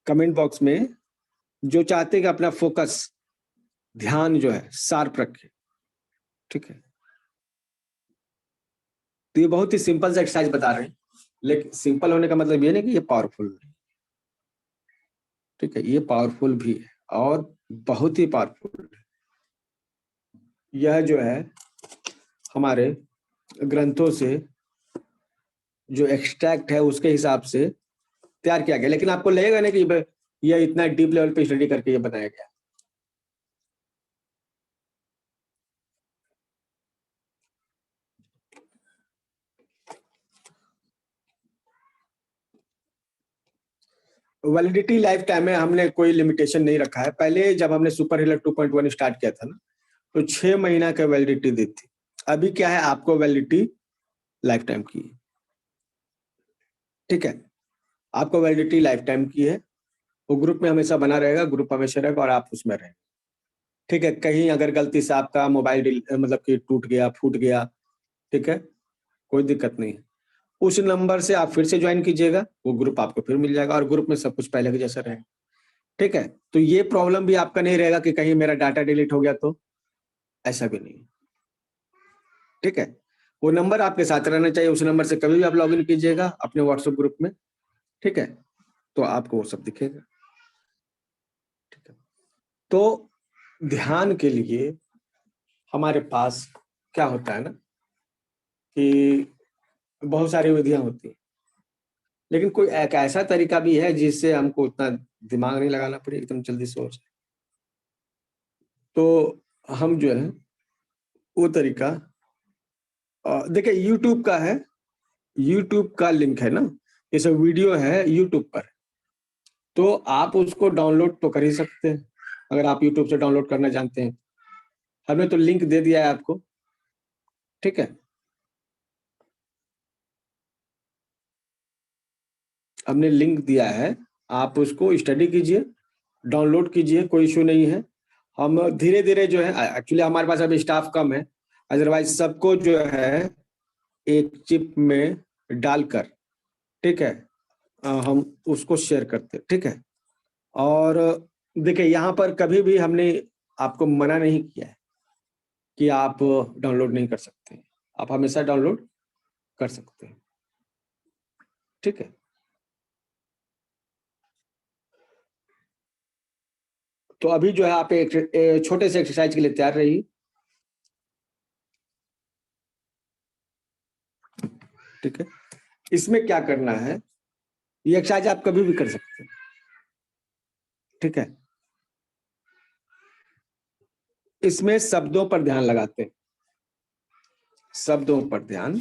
कमेंट बॉक्स में जो चाहते हैं कि अपना फोकस, ध्यान जो है शार्प रखे, ठीक है। तो ये बहुत ही सिंपल सा एक्सरसाइज बता रहे हैं, लेकिन सिंपल होने का मतलब ये नहीं कि ये पावरफुल नहीं, ठीक है। ये पावरफुल भी है और बहुत ही पावरफुल है। यह जो है हमारे ग्रंथों से जो एक्सट्रैक्ट है उसके हिसाब से तैयार किया गया, लेकिन आपको लगेगा ना कि यह इतना डीप लेवल पे स्टडी करके ये बनाया गया। वैलिडिटी लाइफ टाइम में हमने कोई लिमिटेशन नहीं रखा है। पहले जब हमने सुपर हीलर 2.1 स्टार्ट किया था ना, तो 6 महीना का वैलिडिटी दी थी। अभी क्या है, आपको वैलिडिटी लाइफ टाइम की है, ठीक है। आपको वैलिडिटी लाइफ टाइम की है। वो ग्रुप में हमेशा बना रहेगा, ग्रुप हमेशा रहेगा और आप उसमें रहेंगे, ठीक है। कहीं अगर गलती से आपका मोबाइल मतलब कि टूट गया, फूट गया, ठीक है, कोई दिक्कत नहीं है। उस नंबर से आप फिर से ज्वाइन कीजिएगा, वो ग्रुप आपको फिर मिल जाएगा और ग्रुप में सब कुछ पहले के जैसा रहेगा। ठीक है, तो ये प्रॉब्लम भी आपका नहीं रहेगा कि कहीं मेरा डाटा डिलीट हो गया, तो ऐसा भी नहीं। ठीक है, वो नंबर आपके साथ रहना चाहिए, उस नंबर से कभी भी आप लॉगिन कीजिएगा अपने व्हाट्सएप ग्रुप में। ठीक है, तो आपको वो सब दिखेगा। ठीक है, तो ध्यान के लिए हमारे पास क्या होता है ना कि बहुत सारी विधियां होती हैं, लेकिन कोई एक ऐसा तरीका भी है जिससे हमको उतना दिमाग नहीं लगाना पड़े, एकदम जल्दी से हो जाए। तो हम जो है वो तरीका देखिए यूट्यूब का है, यूट्यूब का लिंक है ना, ये सब वीडियो है यूट्यूब पर, तो आप उसको डाउनलोड तो कर ही सकते हैं अगर आप यूट्यूब से डाउनलोड करना जानते हैं। हमने तो लिंक दे दिया है आपको। ठीक है, हमने लिंक दिया है, आप उसको स्टडी कीजिए, डाउनलोड कीजिए, कोई इशू नहीं है। हम धीरे धीरे जो है, एक्चुअली हमारे पास अभी स्टाफ कम है, अदरवाइज सबको जो है एक चिप में डालकर, ठीक है, हम उसको शेयर करते। ठीक है, और देखिए यहाँ पर कभी भी हमने आपको मना नहीं किया है कि आप डाउनलोड नहीं कर सकते, आप हमेशा डाउनलोड कर सकते हैं। ठीक है, तो अभी जो है आप एक छोटे से एक्सरसाइज के लिए तैयार रहिए। ठीक है, इसमें क्या करना है, ये एक्सरसाइज आप कभी भी कर सकते हैं। ठीक है, इसमें शब्दों पर ध्यान लगाते हैं, शब्दों पर ध्यान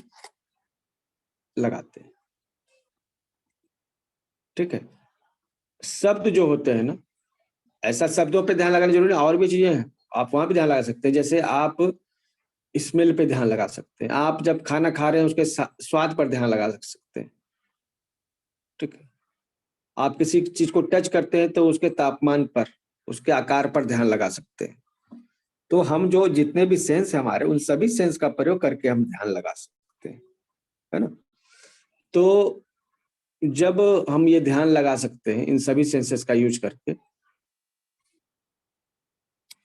लगाते हैं। ठीक है, शब्द जो होते हैं ना, ऐसा शब्दों पे ध्यान लगाना जरूरी है, और भी चीजें हैं आप वहां पे ध्यान लगा सकते हैं। जैसे आप स्मेल पे ध्यान लगा सकते हैं, आप जब खाना खा रहे हैं उसके स्वाद पर ध्यान लगा सकते हैं। ठीक है, आप किसी चीज को टच करते हैं तो उसके तापमान पर, उसके आकार पर ध्यान लगा सकते हैं। तो हम जो जितने भी सेंस है हमारे, उन सभी सेंस का प्रयोग करके हम ध्यान लगा सकते हैं, है ना। तो जब हम ये ध्यान लगा सकते हैं इन सभी सेंसेस का यूज करके,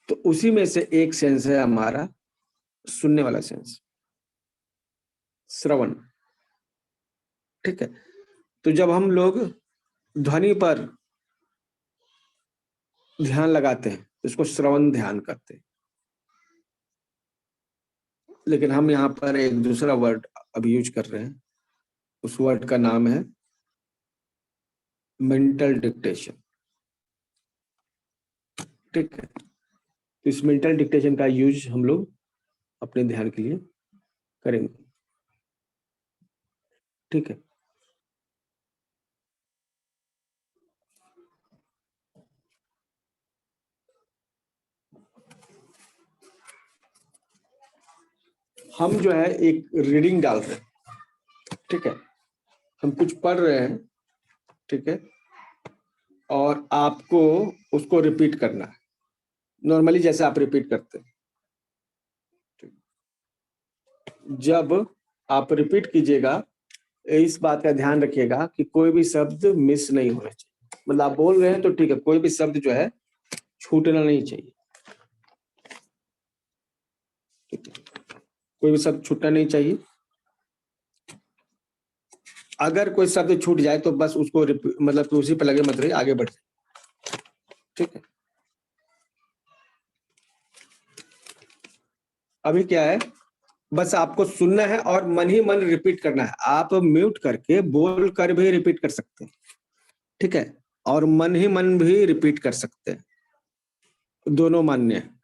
तो उसी में से एक सेंस है हमारा सुनने वाला सेंस, श्रवण। ठीक है, तो जब हम लोग ध्वनि पर ध्यान लगाते हैं तो इसको श्रवण ध्यान करते हैं। लेकिन हम यहाँ पर एक दूसरा वर्ड अभी यूज कर रहे हैं, उस वर्ड का नाम है मेंटल डिक्टेशन। ठीक है, तो इस मेंटल डिक्टेशन का यूज हम लोग अपने ध्यान के लिए करेंगे। ठीक है, हम जो है एक रीडिंग डाल रहे हैं। ठीक है, हम कुछ पढ़ रहे हैं। ठीक है, और आपको उसको रिपीट करना है, नॉर्मली जैसे आप रिपीट करते हैं। जब आप रिपीट कीजिएगा, इस बात का ध्यान रखिएगा कि कोई भी शब्द मिस नहीं होना चाहिए। मतलब आप बोल रहे हैं तो ठीक है, कोई भी शब्द जो है छूटना नहीं चाहिए। कोई भी शब्द छूटना नहीं चाहिए। अगर कोई शब्द छूट जाए तो बस उसको मतलब कि उसी पर लगे मत रहिए, आगे बढ़ जाए। ठीक है, अभी क्या है, बस आपको सुनना है और मन ही मन रिपीट करना है। आप म्यूट करके बोल कर भी रिपीट कर सकते हैं। ठीक है, और मन ही मन भी रिपीट कर सकते हैं, दोनों मान्य है।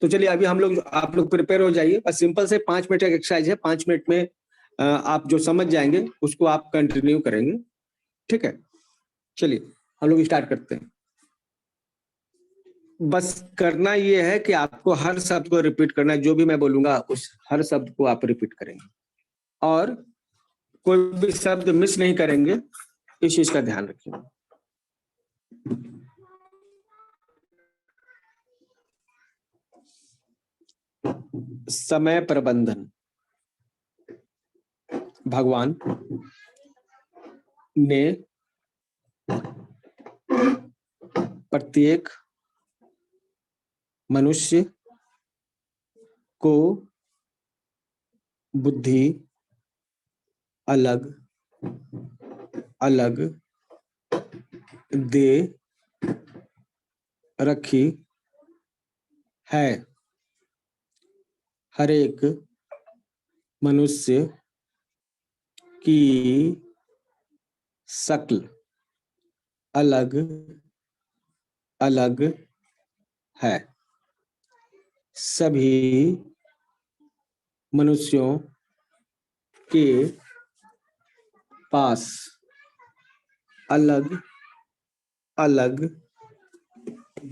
तो चलिए अभी हम लोग, आप लोग प्रिपेयर हो जाइए। बस सिंपल से 5 मिनट का एक्सरसाइज है, 5 मिनट में आप जो समझ जाएंगे उसको आप कंटिन्यू करेंगे। ठीक है, चलिए हम लोग स्टार्ट करते हैं। बस करना ये है कि आपको हर शब्द को रिपीट करना है, जो भी मैं बोलूंगा उस हर शब्द को आप रिपीट करेंगे और कोई भी शब्द मिस नहीं करेंगे, इस चीज का ध्यान रखिए। समय प्रबंधन। भगवान ने प्रत्येक मनुष्य को बुद्धि अलग अलग दे रखी है। हर एक मनुष्य की शक्ल अलग अलग है। सभी मनुष्यों के पास अलग अलग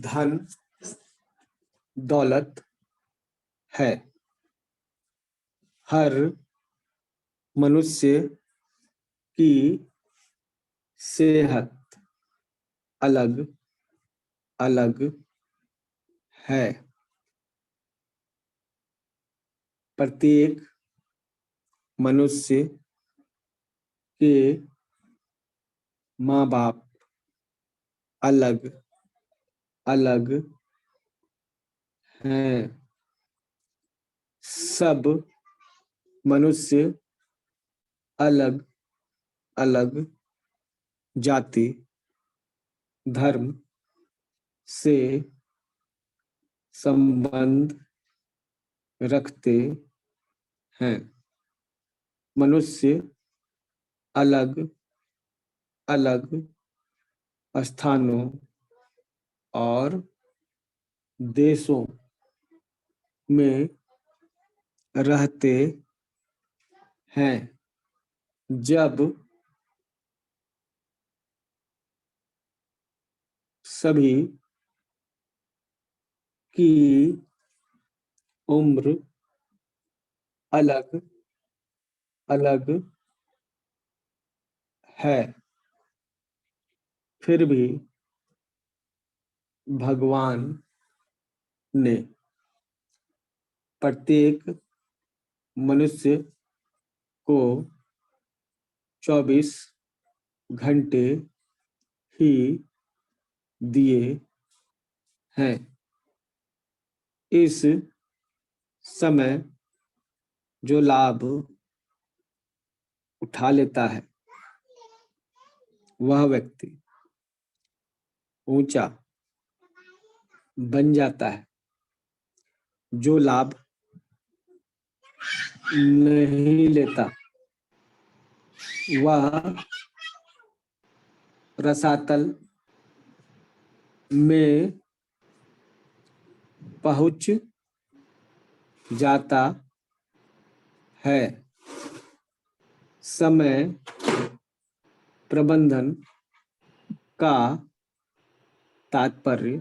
धन दौलत है। हर मनुष्य की सेहत अलग अलग है। प्रत्येक मनुष्य के माँ बाप अलग अलग हैं। सब मनुष्य अलग अलग जाति धर्म से संबंध रखते हैं। मनुष्य अलग अलग स्थानों और देशों में रहते हैं। जब सभी की उम्र अलग अलग है, फिर भी भगवान ने प्रत्येक मनुष्य को 24 घंटे ही दिए हैं। इस समय जो लाभ उठा लेता है वह व्यक्ति ऊंचा बन जाता है। जो लाभ नहीं लेता वह रसातल में पहुंच जाता है। समय प्रबंधन का तात्पर्य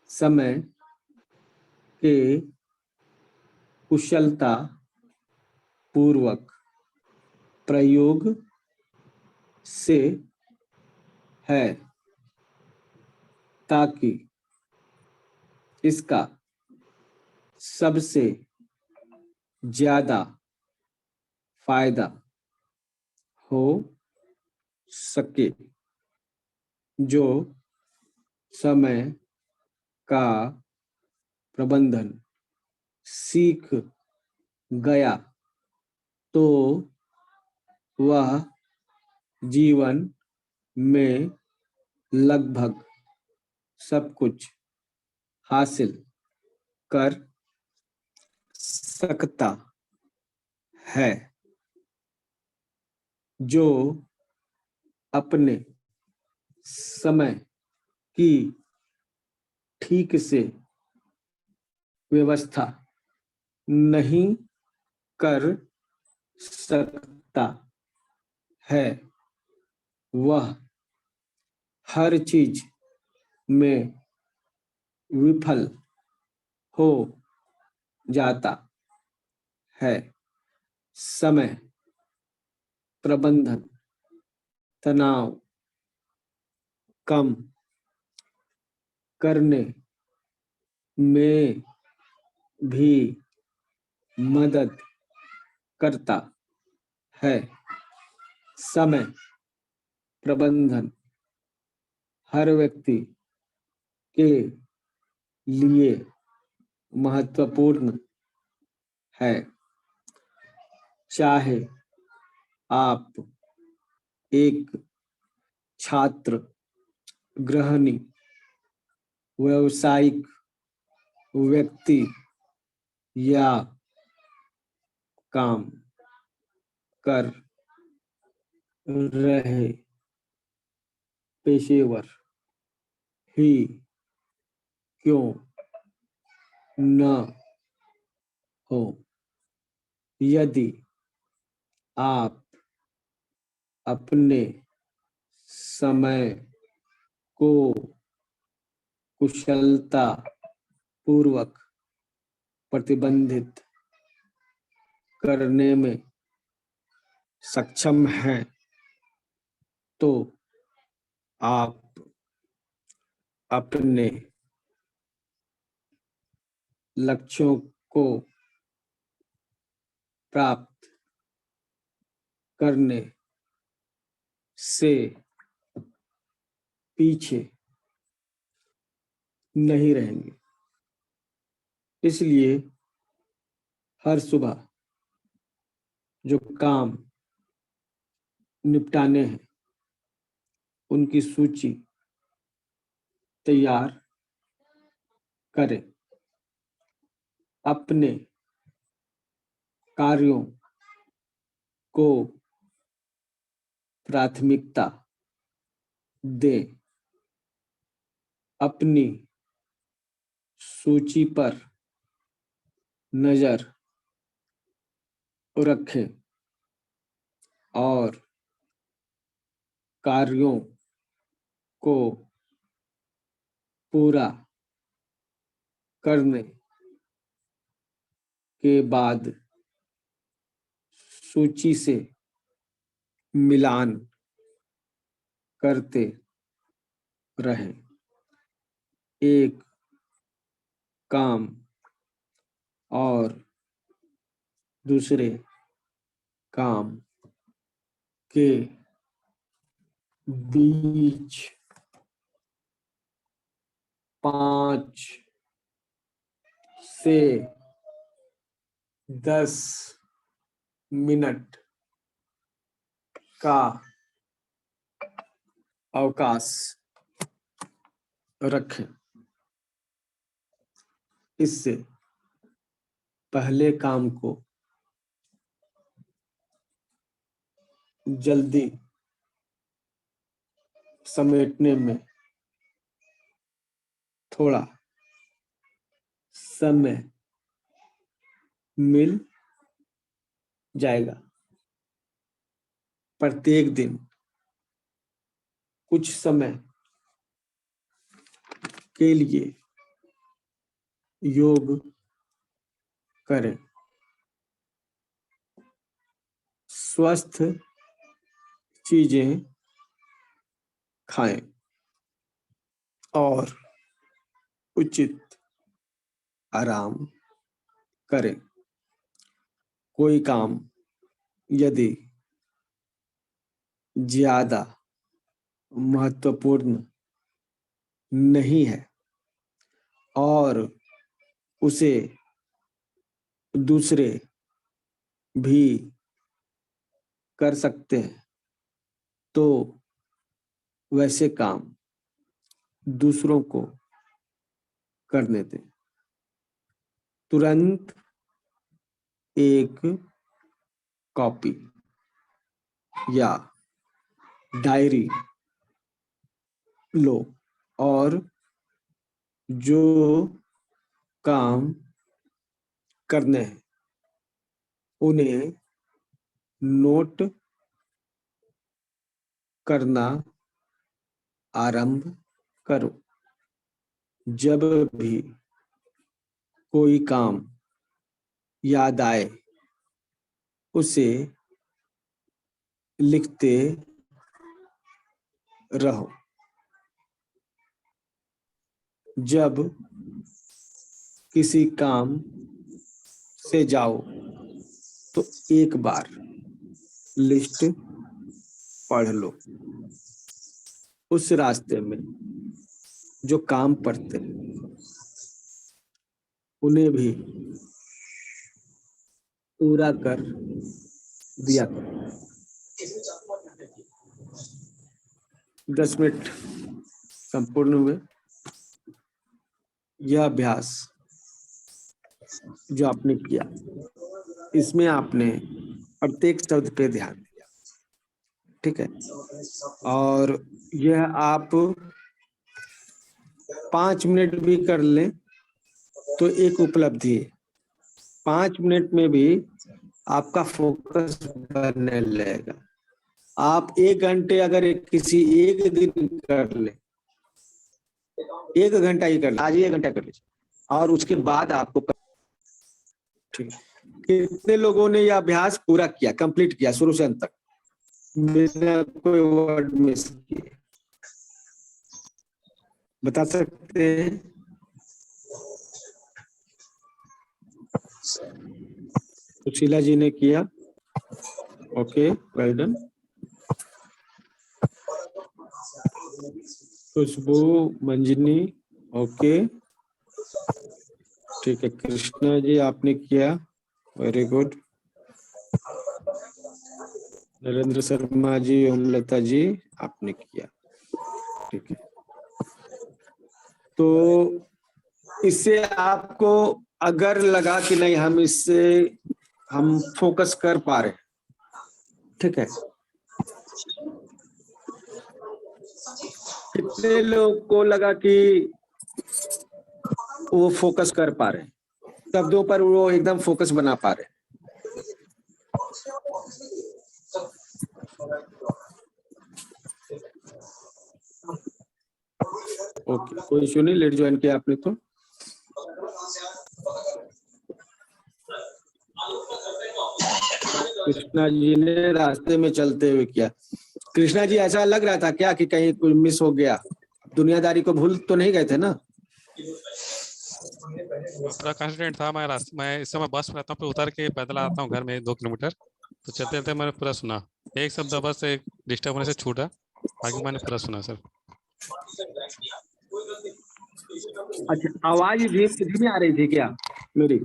समय के कुशलता पूर्वक प्रयोग से है, ताकि इसका सबसे ज्यादा फायदा हो सके। जो समय का प्रबंधन सीख गया तो वह जीवन में लगभग सब कुछ हासिल कर सकता है। जो अपने समय की ठीक से व्यवस्था नहीं कर सकता है, वह हर चीज में विफल हो जाता है। समय प्रबंधन तनाव कम करने में भी मदद करता है। समय प्रबंधन हर व्यक्ति के लिए महत्वपूर्ण है, चाहे आप एक छात्र, गृहिणी, व्यावसायिक व्यक्ति या काम कर रहे पेशेवर ही क्यों न हो। यदि आप अपने समय को कुशलता पूर्वक प्रतिबंधित करने में सक्षम हैं, तो आप अपने लक्ष्यों को प्राप्त करने से पीछे नहीं रहेंगे। इसलिए हर सुबह जो काम निपटाने हैं उनकी सूची तैयार करें। अपने कार्यों को प्राथमिकता दें। अपनी सूची पर नजर रखें और कार्यों को पूरा करने के बाद सूची से मिलान करते रहें। एक काम और दूसरे काम के बीच 5 से 10 मिनट का अवकाश रखें। इससे पहले काम को जल्दी समेटने में थोड़ा समय मिल जाएगा। प्रत्येक दिन कुछ समय के लिए योग करें। स्वस्थ चीजें खाएं और उचित आराम करें। कोई काम यदि ज्यादा महत्वपूर्ण नहीं है और उसे दूसरे भी कर सकते हैं, तो वैसे काम दूसरों को करने दें। तुरंत एक कॉपी या डायरी लो और जो काम करने हैं उन्हें नोट करना आरंभ करो। जब भी कोई काम याद आए उसे लिखते रहो। जब किसी काम से जाओ तो एक बार लिस्ट पढ़ लो। उस रास्ते में जो काम पड़ते उन्हें भी पूरा कर दिया करो। 10 मिनट संपूर्ण हुए। यह अभ्यास जो आपने किया, इसमें आपने प्रत्येक शब्द पे ध्यान दिया, ठीक है। और यह आप 5 मिनट भी कर लें तो एक उपलब्धि है। 5 मिनट में भी आपका फोकस बनने लगेगा। आप 1 घंटे अगर किसी एक दिन कर ले, 1 घंटा ही कर ले, आज ही 1 घंटा कर लीजिए, और उसके बाद आपको, ठीक है। कितने लोगों ने यह अभ्यास पूरा किया, कंप्लीट किया शुरू से अंत तक, बिना कोई वर्ड मिस किए? बता सकते हैं? सुशीला जी ने किया, ओके, वेल डन। खुशबू, मंजनी, ओके, ठीक है। कृष्णा जी आपने किया, वेरी गुड। नरेंद्र शर्मा जी, ओमलता जी आपने किया, ठीक है। तो इससे आपको अगर लगा कि नहीं हम फोकस कर पा रहे, ठीक है। कितने लोग को लगा कि वो फोकस कर पा रहे, शब्दों पर वो एकदम फोकस बना पा रहे? ओके, कोई इश्यू नहीं, लेट ज्वाइन किया आपने तो। कृष्णा जी ने रास्ते में चलते हुए किया। कृष्णा जी, ऐसा लग रहा था क्या कि कहीं कुछ मिस हो गया? दुनियादारी को भूल तो नहीं गए थे ना? पूरा कॉन्फिडेंट था। मैं इस समय बस में रहता हूँ, फिर उतर के पैदल आता हूँ घर में 2 किलोमीटर, तो चलते चलते मैंने पूरा सुना। एक शब्द बस एक डिस्टर्ब होने से छूटा, बाकी मैंने पूरा सुना सर। अच्छा, आवाज धीमी आ रही थी क्या मेरी?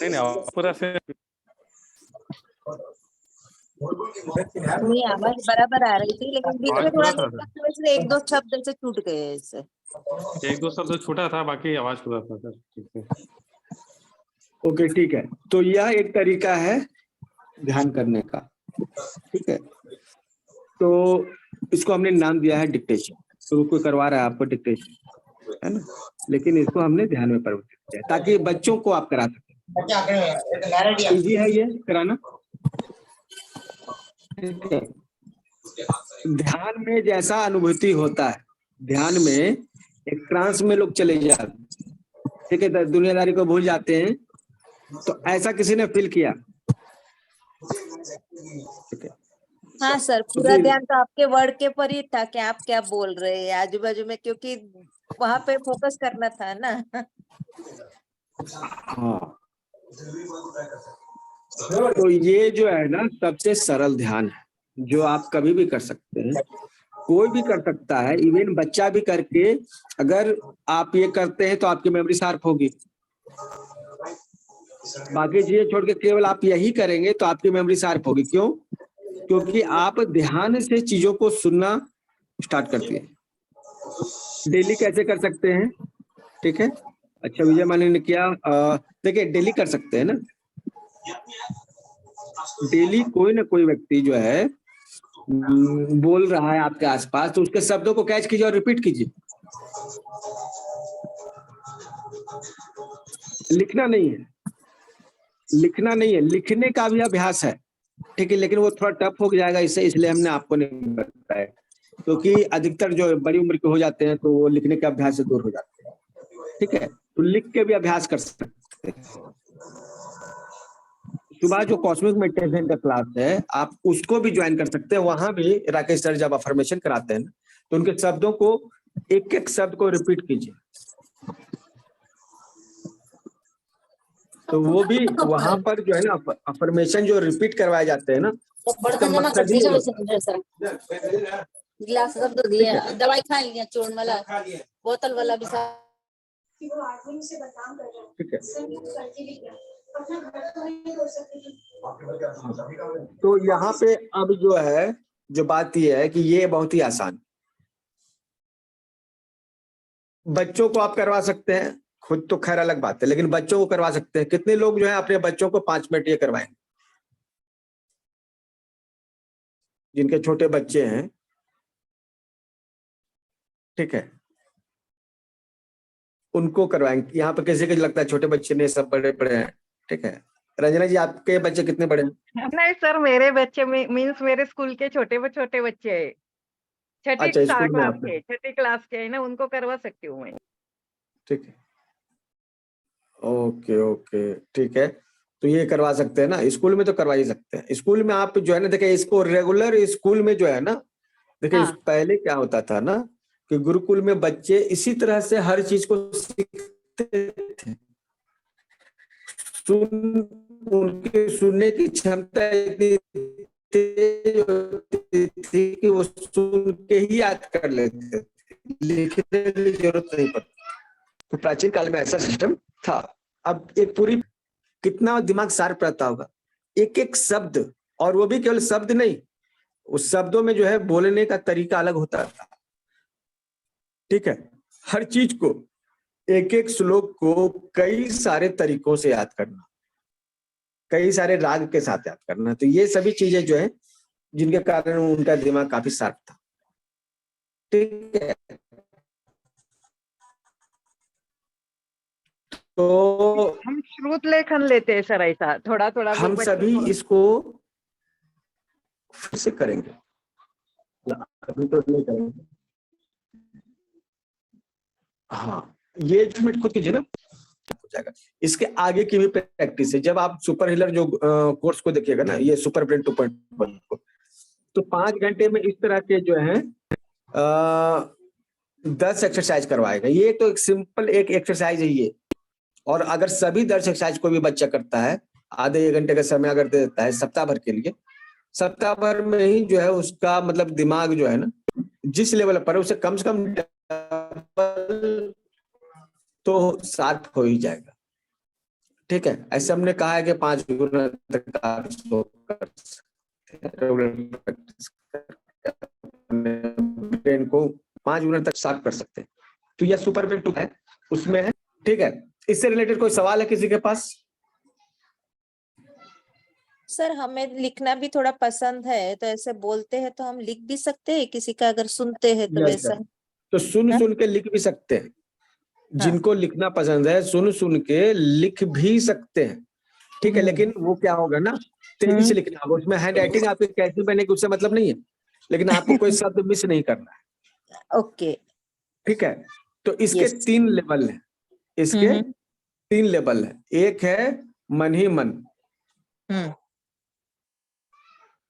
नहीं, पूरा से नहीं, आवाज बराबर आ रही थी, लेकिन बीच में थोड़ा इसलिए 1-2 शब्द से छूट गए इससे। 1-2 शब्द छूटा था, बाकी आवाज पूरा था सर, ठीक है। ओके, ठीक है। तो यह एक तरीका है ध्यान करने का, ठीक है। तो इसको हमने नाम दिया है डिक्टेशन। शुरू कोई करवा रहा है आपको डिक्टेशन, है ना, लेकिन इसको हमने ध्यान में परिवर्तित किया ताकि बच्चों को आप करा सकें। इजी है ये कराना, ठीक है। ध्यान में जैसा अनुभूति होता है, ध्यान में एक ट्रांस में लोग चले जाते हैं, ठीक है, दुनियादारी को भूल जाते हैं। तो ऐसा किसी ने फील किया? ठीक है। हाँ सर, पूरा ध्यान तो आपके वर्ड के पर ही था कि आप क्या बोल रहे हैं आजू बाजू में, क्योंकि वहां पे फोकस करना था ना। हाँ, तो ये जो है ना सबसे सरल ध्यान है, जो आप कभी भी कर सकते हैं, कोई भी कर सकता है, इवन बच्चा भी करके अगर आप ये करते हैं तो आपकी मेमोरी शार्प होगी। बाकी चीजें छोड़ के केवल आप यही करेंगे तो आपकी मेमोरी शार्प होगी। क्यों? क्योंकि आप ध्यान से चीजों को सुनना स्टार्ट करते हैं। डेली कैसे कर सकते हैं? ठीक है, अच्छा, विजय माली ने किया। देखिए, डेली कर सकते हैं ना, डेली कोई ना कोई व्यक्ति जो है बोल रहा है आपके आसपास, तो उसके शब्दों को कैच कीजिए और रिपीट कीजिए। लिखना नहीं है, लिखना नहीं है, लिखने का भी अभ्यास है, ठीक है, लेकिन वो थोड़ा टफ हो जाएगा इससे, इसलिए हमने आपको नहीं बताया। क्योंकि अधिकतर जो बड़ी उम्र के हो जाते हैं तो वो लिखने के अभ्यास से दूर हो जाते हैं। ठीक है, तो लिख के भी अभ्यास कर सकते हैं। सुबह जो कॉस्मिक मेडिटेशन का क्लास है आप उसको भी ज्वाइन कर सकते हैं। वहां भी राकेश सर जब अफर्मेशन कराते हैं तो उनके शब्दों को एक एक शब्द को रिपीट कीजिए, तो वो भी वहां पर जो है ना अफर्मेशन जो रिपीट करवाए जाते हैं ना, उसका मकसद ही गिलास सब तो दिए, दवाई खा लिया, चूर्ण वाला बोतल वाला भी ठीक है। तो यहाँ पे अब जो है जो बात ये है कि ये बहुत ही आसान, बच्चों को आप करवा सकते हैं, खुद तो खैर अलग बात है, लेकिन बच्चों को करवा सकते हैं। कितने लोग जो है अपने बच्चों को 5 मिनट ये करवाएंगे, जिनके छोटे बच्चे हैं? ठीक है, उनको करवाएंगे। यहाँ पे किसी को लगता है छोटे बच्चे नहीं, सब बड़े बड़े हैं। ठीक है, रंजना जी आपके बच्चे कितने बड़े हैं? नहीं सर, मेरे बच्चे मीन्स मेरे स्कूल के छोटे बच्चे हैं, छठी अच्छा, स्कूल में क्लास आपके? के, छठी क्लास के है ना, उनको करवा सकती हूँ मैं। ठीक है, ओके ओके, ठीक है। तो ये करवा सकते हैं ना, स्कूल में तो करवा ही सकते हैं। स्कूल में आप जो है ना, देखिए इसको रेगुलर स्कूल में जो है ना, देखिए हाँ। पहले क्या होता था ना कि गुरुकुल में बच्चे इसी तरह से हर चीज को सीखते थे। उनके सुनने की क्षमता इतनी तेज होती थी कि वो सुन के ही याद कर लेते थे, लिखने की जरूरत नहीं पड़ती। तो प्राचीन काल में ऐसा सिस्टम था। अब एक पूरी कितना दिमाग शार्प रहता होगा, एक एक शब्द, और वो भी केवल शब्द नहीं, उस शब्दों में जो है बोलने का तरीका अलग होता था। ठीक है, हर चीज को, एक एक श्लोक को कई सारे तरीकों से याद करना, कई सारे राग के साथ याद करना, तो ये सभी चीजें जो है जिनके कारण उनका दिमाग काफी शार्प था। ठीक है, तो हम श्रुत लेखन लेते हैं सर, ऐसा थोड़ा थोड़ा हम सभी इसको फिर से करेंगे, अभी तो नहीं करेंगे। हाँ, ये जो मिनट खुद कीजिए ना, हो जाएगा। इसके आगे की भी प्रैक्टिस है। जब आप सुपर हीलर जो कोर्स को देखिएगा ना, ये सुपर ब्रेन 2.1 को, तो 5 घंटे में इस तरह के जो है 10 एक्सरसाइज करवाएगा। ये तो एक सिंपल एक एक्सरसाइज है ये, और अगर सभी 10 एक्सरसाइज को भी बच्चा करता है, आधे 1 घंटे का समय अगर दे देता है सप्ताह भर के लिए, सप्ताह भर में ही जो है उसका मतलब दिमाग जो है ना जिस लेवल पर है उससे कम से कम तो शार्प हो ही जाएगा। ठीक है, ऐसे हमने कहा है कि 5 गुना तक आप इसको कर सकते हैं, ब्रेन को 5 गुना तक शार्प कर सकते हैं। तो यह सुपर ब्रेन 2 है, उसमें है। ठीक है, इससे रिलेटेड कोई सवाल है किसी के पास? सर हमें लिखना भी थोड़ा पसंद है, तो ऐसे बोलते हैं तो हम लिख भी सकते हैं, किसी का अगर सुनते हैं तो Yes, वैसा। sir. तो सुन हाँ? सुन के लिख भी सकते हैं। जिनको लिखना पसंद है सुन सुन के लिख भी सकते हैं। ठीक है, लेकिन वो क्या होगा ना, तेजी से लिखना होगा। उसमें हैंड राइटिंग आपकी कैसी बनेगी उससे मतलब नहीं है, लेकिन आपको कोई शब्द मिस नहीं करना है। ओके। ठीक है, तो इसके Yes. 3 लेवल हैं, इसके 3 लेवल है। एक है मन ही मन,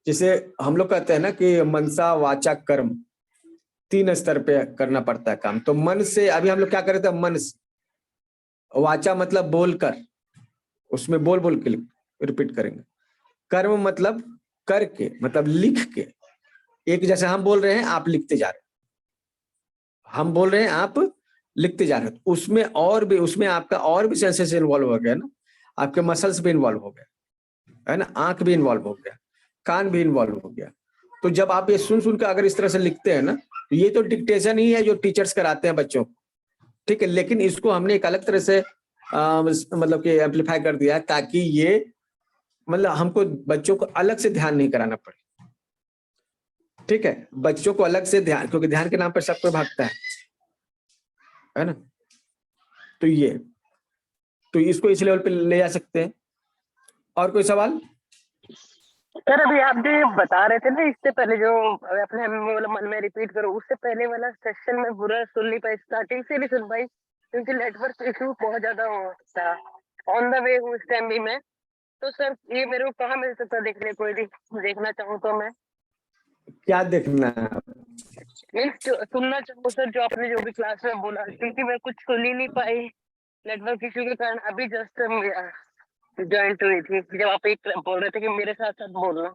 जिसे हम लोग कहते हैं ना कि मनसा वाचा कर्म, 3 स्तर पे करना पड़ता है काम। तो मन से अभी हम लोग क्या कर रहे थे, मन से। वाचा मतलब बोल कर, उसमें बोल बोल के रिपीट करेंगे। कर्म मतलब करके, मतलब लिख के। एक जैसे हम बोल रहे हैं आप लिखते जा रहे हैं, हम बोल रहे हैं आप लिखते जा रहे हैं, उसमें और भी, उसमें आपका और भी सेंसेस इन्वॉल्व हो गया ना, आपके मसल्स भी इन्वॉल्व हो गए, है ना, आंख भी इन्वॉल्व हो गया, कान भी इन्वॉल्व हो गया। तो जब आप ये सुन सुन कर अगर इस तरह से लिखते हैं ना, तो ये तो डिक्टेशन ही है जो टीचर्स कराते हैं बच्चों को। ठीक है, लेकिन इसको हमने एक अलग तरह से मतलब कि एम्पलीफाई कर दिया ताकि ये मतलब हमको बच्चों को अलग से ध्यान नहीं कराना पड़े। ठीक है, बच्चों को अलग से ध्यान, क्योंकि ध्यान के नाम पर सब कोई भागता है ना। तो ये, तो इसको इस लेवल पे ले जा सकते हैं। और कोई सवाल? सर अभी आप जो ये बता रहे थे ना, इससे पहले जो अभी अपने मतलब मन में रिपीट करो, उससे पहले वाला सेक्शन में पूरा सुन नहीं पाई, स्टार्टिंग से नहीं सुन पाई क्योंकि नेटवर्क इशू बहुत ज्यादा था। ऑन द वे हूँ इस टाइम भी मैं। तो सर ये मेरे को कहाँ मिल सकता है देखने को, यदि देखना चाहूँ तो मैं? क्या देखना है? मीन्स सुनना चाहूँ सर, जो आपने जो भी क्लास में बोला, क्योंकि मैं कुछ सुन ही नहीं पाई नेटवर्क इशू के कारण। अभी जस्ट ज्वाइंट हुई थी जब आप एक बोल रहे थे कि मेरे साथ साथ बोलना,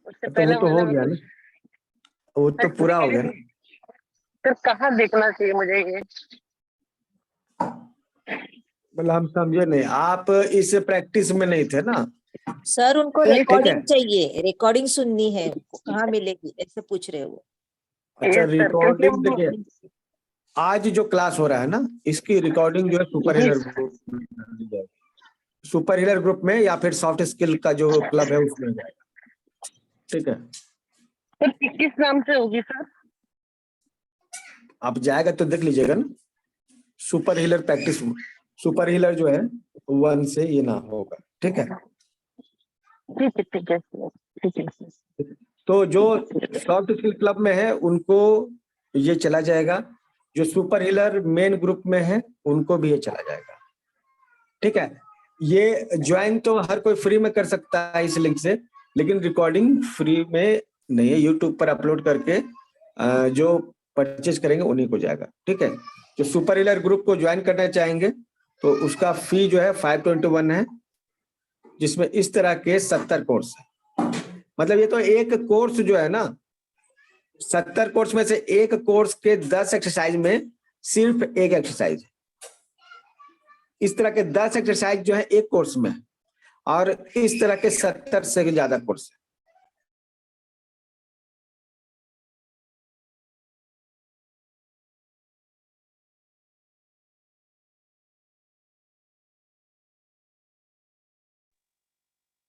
उससे तो वो पहले तो हो मतलब मैं गया कुछ। ना, वो तो पूरा हो गया ना। सर कहाँ देखना चाहिए मुझे ये? मतलब हम समझे नहीं, आप इस प्रैक्टिस में नहीं थे ना। सर उनको नहीं, ठीक रिकॉर्डिंग है। चाहिए, रिकॉर्डिंग सुननी है उनको, कहाँ मिलेगी ऐसे पूछ रहे हो वो। अच्छा, यस सर, क्योंकि रिकॉर्डिंग देखिए, आज जो क्लास हो रहा है ना, इसकी रिकॉर्डिंग जो है सुपर जी हीलर ग्रुप में कर दी जाएगी। सुपर हीलर ग्रुप में या फिर सॉफ्ट स्किल का जो क्लब है उसमें जाएगा। ठीक है, सर किस नाम से होगी सर? आप जाएगा तो देख लीजिएगा ना, super healer practice. Super healer जो है 1 से ये ना होगा। ठीक है, ठीक है ठीक है सर, ठीक है सर। तो जो सॉफ्ट स्किल क्लब में है उनको ये चला जाएगा, जो सुपर हीलर मेन ग्रुप में है उनको भी ये चला जाएगा। ठीक है, ये ज्वाइन तो हर कोई फ्री में कर सकता है इस लिंक से, लेकिन रिकॉर्डिंग फ्री में नहीं है, यूट्यूब पर अपलोड करके जो परचेज करेंगे उन्हीं को जाएगा। ठीक है, जो सुपर हीलर ग्रुप को ज्वाइन करना चाहेंगे तो उसका फी जो है 521 है, जिसमें इस तरह के 70 कोर्स है। मतलब ये तो एक कोर्स जो है ना, 70 कोर्स में से एक कोर्स के 10 एक्सरसाइज में सिर्फ एक एक्सरसाइज है। इस तरह के 10 एक्सरसाइज जो है एक कोर्स में, और इस तरह के 70 से ज्यादा कोर्स है।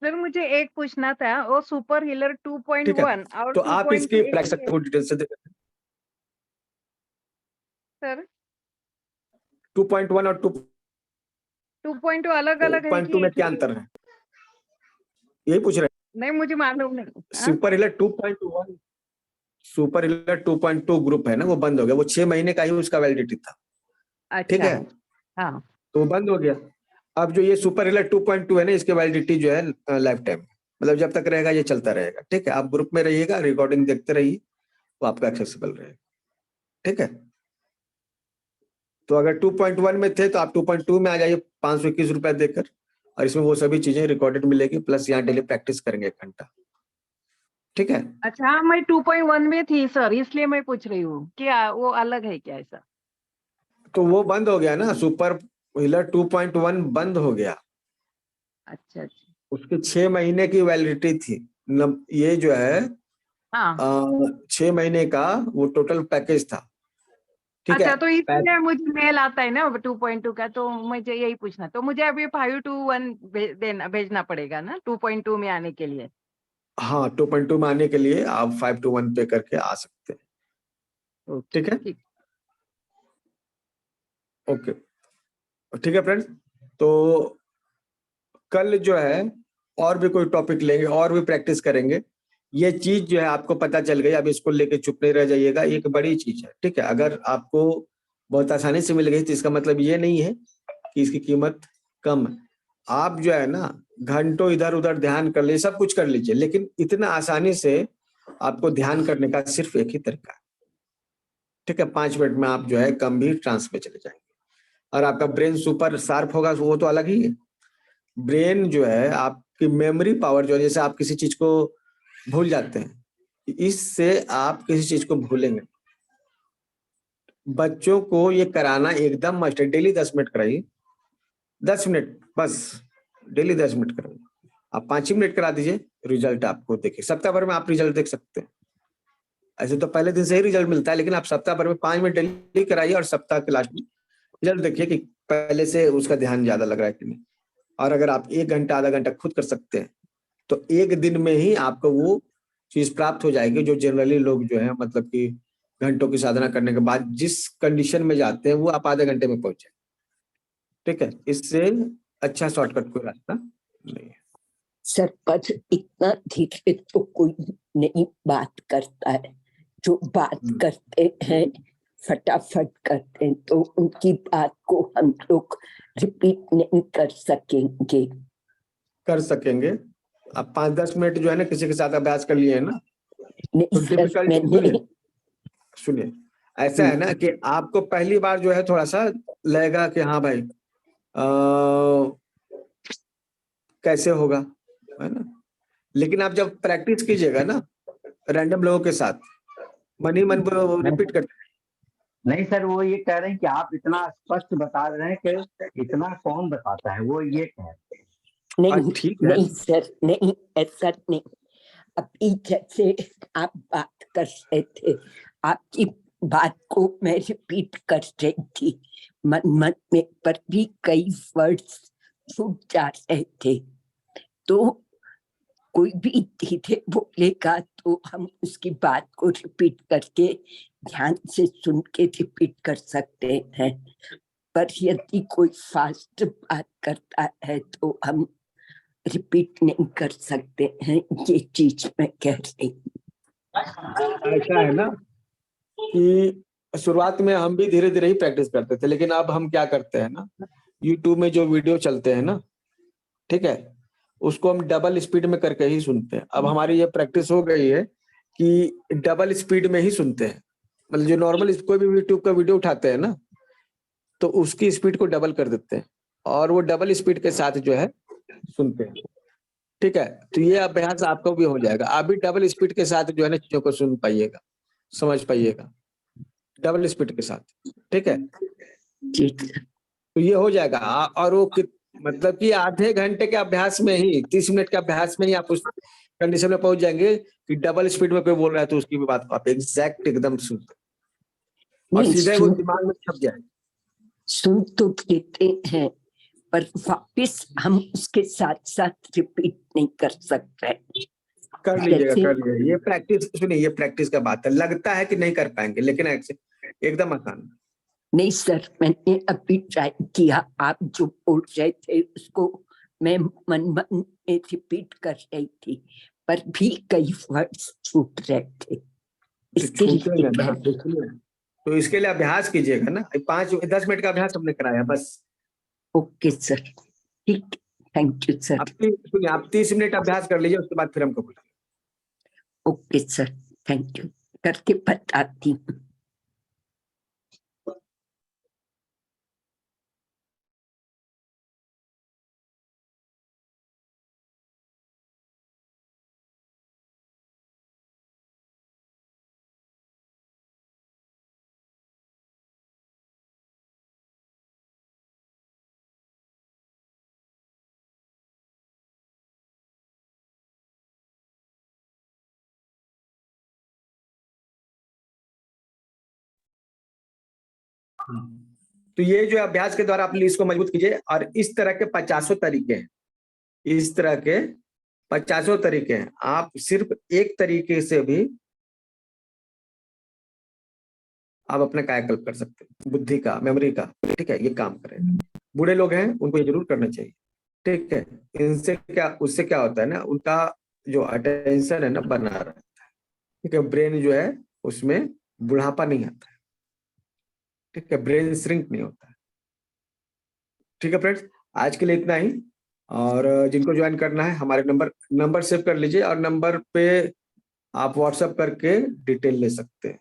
सर मुझे एक पूछना था, वो सुपर हीलर ठीक है, 2.1 और तो आप 2.2 इसकी एक ही है डिटेल से सर? 2.1 और 2.2 अलग अलग है 2.2 कि में एक क्या ही है? अंतर है, यही पूछ रहे नहीं मुझे मालूम नहीं। हैं। हाँ? Super healer 2.1, super healer 2.2 group है ना, वो बंद हो गया, वो 6 महीने का ही उसका वैलिडिटी था। ठीक अच्छा है, है। हाँ तो वो बंद हो गया। अब जो ये सुपर हीलर 2.2 है ना, इसकी वैलिडिटी जो है लाइफ टाइम, मतलब जब तक रहेगा ये चलता रहेगा। ठीक है, आप ग्रुप में रहिएगा, रिकॉर्डिंग देखते रहिए, वो आपका एक्सेसिबल रहेगा। ठीक है, तो अगर 2.1 में थे तो आप 2.2 में आ जाइए 521 रुपया देकर, और इसमें वो सभी चीजें रिकॉर्डेड मिलेगी, प्लस यहाँ डेली प्रैक्टिस करेंगे 1 घंटा। ठीक है, अच्छा, हाँ मैं 2.1 में थी सर, इसलिए मैं पूछ रही हूँ क्या वो अलग है क्या ऐसा? तो वो बंद हो गया ना, सुपर हीलर 2.1 बंद हो गया। अच्छा अच्छा। उसके 6 महीने की वैलिडिटी थी। ये जो है हाँ 6 महीने का वो टोटल पैकेज था। ठीक है, अच्छा, तो इसलिए मुझे मेल आता है ना 2.2 का, तो मुझे यही पूछना, तो मुझे अभी 521 भेजना पड़ेगा ना 2.2 में आने के लिए? हाँ, 2.2 में आने के लिए आप 521 पे करके आ सकते हैं। ठीक है, ठीक। ओके, ठीक है फ्रेंड्स, तो कल जो है और भी कोई टॉपिक लेंगे और भी प्रैक्टिस करेंगे। ये चीज जो है आपको पता चल गई, अब इसको लेके चुप नहीं रह जाइएगा, एक बड़ी चीज है। ठीक है, अगर आपको बहुत आसानी से मिल गई तो इसका मतलब ये नहीं है कि इसकी कीमत कम है। आप जो है ना घंटों इधर उधर ध्यान कर लीजिए, सब कुछ कर लीजिए, लेकिन इतना आसानी से आपको ध्यान करने का सिर्फ एक ही तरीका है। ठीक है, 5 मिनट में आप जो है गंभीर ट्रांस में चले जाएंगे, और आपका ब्रेन सुपर शार्प होगा, वो तो अलग ही है। ब्रेन जो है आपकी मेमोरी पावर जो है, जैसे आप किसी चीज को भूल जाते हैं, इससे आप किसी चीज को भूलेंगे। बच्चों को ये कराना एकदम मस्ट है, डेली 10 मिनट कराइए, 10 मिनट बस, डेली 10 मिनट कराइए। आप 5 ही मिनट करा दीजिए, रिजल्ट आपको देखिए, सप्ताह भर में आप रिजल्ट देख सकते हैं। ऐसे तो पहले दिन से ही रिजल्ट मिलता है, लेकिन आप सप्ताह भर में 5 मिनट डेली कराइए, और सप्ताह के लास्ट में रिजल्ट देखिए कि पहले से उसका ध्यान ज्यादा लग रहा है कि नहीं। और अगर आप 1 घंटा आधा घंटा खुद कर सकते हैं तो 1 दिन में ही आपको वो चीज प्राप्त हो जाएगी, जो जनरली लोग जो है मतलब कि घंटों की साधना करने के बाद जिस कंडीशन में जाते हैं, वो आप आधे घंटे में पहुंच जाए। ठीक है, इससे अच्छा शॉर्टकट कोई रास्ता नहीं है। सर पर इतना धीरे तो कोई नहीं बात करता है, जो बात करते हैं फटाफट करते हैं, तो उनकी बात को हम लोग रिपीट नहीं कर सकेंगे। आप 5-10 मिनट जो है ना किसी के साथ अभ्यास कर लिए है ना, नहीं तो सर, डिफिकल्ट सुनिए ऐसा है ना कि आपको पहली बार जो है थोड़ा सा लगेगा कि हाँ भाई कैसे होगा, है ना, लेकिन आप जब प्रैक्टिस कीजिएगा ना रैंडम लोगों के साथ, मन ही मन रिपीट करते नहीं सर, वो ये कह रहे हैं कि आप इतना स्पष्ट बता रहे हैं कि इतना कौन बताता है, वो ये कह रहे हैं। नहीं ठीक है। नहीं सर, नहीं ऐसा नहीं। अभी जैसे आप बात कर रहे थे, आपकी बात को मैं रिपीट कर रही थी, मन में पर भी कई वर्ड्स छूट जा रहे थे, तो कोई भी धीरे बोलेगा तो हम उसकी बात को रिपीट करके ध्यान से सुन के रिपीट कर सकते हैं, पर यदि कोई फास्ट बात करता है तो हम रिपीट नहीं कर सकते हैं, ये चीज मैं कह रही हूँ। ऐसा है ना कि शुरुआत में हम भी धीरे धीरे ही प्रैक्टिस करते थे, लेकिन अब हम क्या करते हैं ना, YouTube में जो वीडियो चलते हैं ना, ठीक है, उसको हम डबल स्पीड में करके ही सुनते हैं। अब हमारी ये प्रैक्टिस हो गई है कि डबल स्पीड में ही सुनते हैं, मतलब जो नॉर्मल कोई भी YouTube का वीडियो उठाते हैं ना, तो उसकी स्पीड को डबल कर देते हैं और वो डबल स्पीड के साथ जो है सुनते हैं। ठीक है, तो ये अभ्यास आपको भी हो जाएगा, आप भी डबल स्पीड के साथ जो है ना चीजों को सुन पाइएगा, समझ पाइएगा डबल स्पीड के साथ। ठीक है, तो ये हो जाएगा। और वो मतलब कि आधे घंटे के अभ्यास में ही, 30 मिनट के अभ्यास में ही आप उस कंडीशन में पहुंच जाएंगे कि डबल स्पीड में कोई बोल रहा है तो उसकी भी बात को आप एग्जैक्ट एकदम सुनते और सीधे वो दिमाग में छप जाए। सुन तो लेते हैं पर वापिस हम उसके साथ साथ रिपीट नहीं कर सकते। कर लीजिएगा। ये प्रैक्टिस, सुनिए ये प्रैक्टिस का बात है, लगता है कि नहीं कर पाएंगे लेकिन एकदम आसान। नहीं सर, मैंने अभी ट्राई किया, आप जो बोल रहे थे उसको मैं मन में रिपीट कर रही थी, पर भी कई वर्ड्स छूट रहे थे। तो इसके लिए अभ्यास कीजिएगा ना, 5-10 मिनट का अभ्यास हमने कराया बस। ओके सर, ठीक, थैंक यू सर। आप 30 मिनट अभ्यास कर लीजिए, उसके बाद फिर हमको बोलिए। ओके सर, थैंक यू, करके बताती हूँ। तो ये जो अभ्यास के द्वारा अपनी इसको मजबूत कीजिए, और इस तरह के 50 तरीके हैं, इस तरह के 50 तरीके हैं। आप सिर्फ एक तरीके से भी आप अपना कायाकल्प कर सकते हैं, बुद्धि का, मेमोरी का। ठीक है, ये काम करेगा। बूढ़े लोग हैं उनको ये जरूर करना चाहिए। ठीक है, इनसे क्या, उससे क्या होता है ना, उनका जो अटेंशन है ना बना रहता है। ठीक है, ब्रेन जो है उसमें बुढ़ापा नहीं आता है। ठीक है, ब्रेन श्रिंक नहीं होता है। ठीक है फ्रेंड्स, आज के लिए इतना ही। और जिनको ज्वाइन करना है हमारे नंबर सेव कर लीजिए, और नंबर पे आप व्हाट्सएप करके डिटेल ले सकते हैं।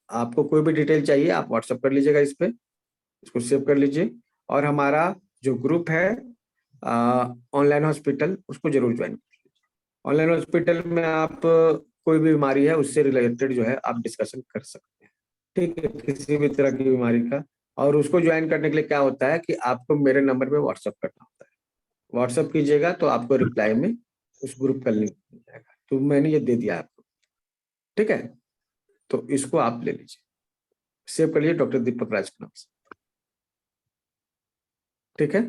आपको कोई भी डिटेल चाहिए आप व्हाट्सएप कर लीजिएगा, इस पे इसको सेव कर लीजिए। और हमारा जो ग्रुप है ऑनलाइन हॉस्पिटल, उसको जरूर ज्वाइन कीजिए। ऑनलाइन हॉस्पिटल में आप कोई भी बीमारी है उससे रिलेटेड जो है आप डिस्कशन कर सकते हैं। ठीक है, किसी भी तरह की बीमारी का। और उसको ज्वाइन करने के लिए क्या होता है कि आपको मेरे नंबर पे व्हाट्सएप करना होता है। व्हाट्सएप कीजिएगा तो आपको रिप्लाई में उस ग्रुप का लिंक मिल जाएगा। तो मैंने ये दे दिया आपको। ठीक है, तो इसको आप ले लीजिए, सेव कर लीजिए डॉक्टर दीपक राज के नाम से। ठीक है,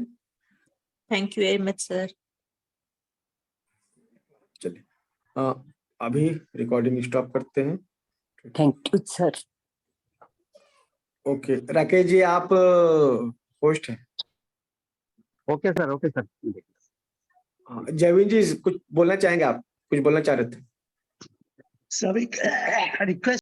thank you very much sir. चलिए अभी रिकॉर्डिंग स्टॉप करते हैं। Thank you sir. Okay Rakesh ji, आप होस्ट हैं। Okay sir, okay sir. Jayveen ji कुछ बोलना चाहेंगे आप? कुछ बोलना चाह रहे थे? सभी रिक्वेस्ट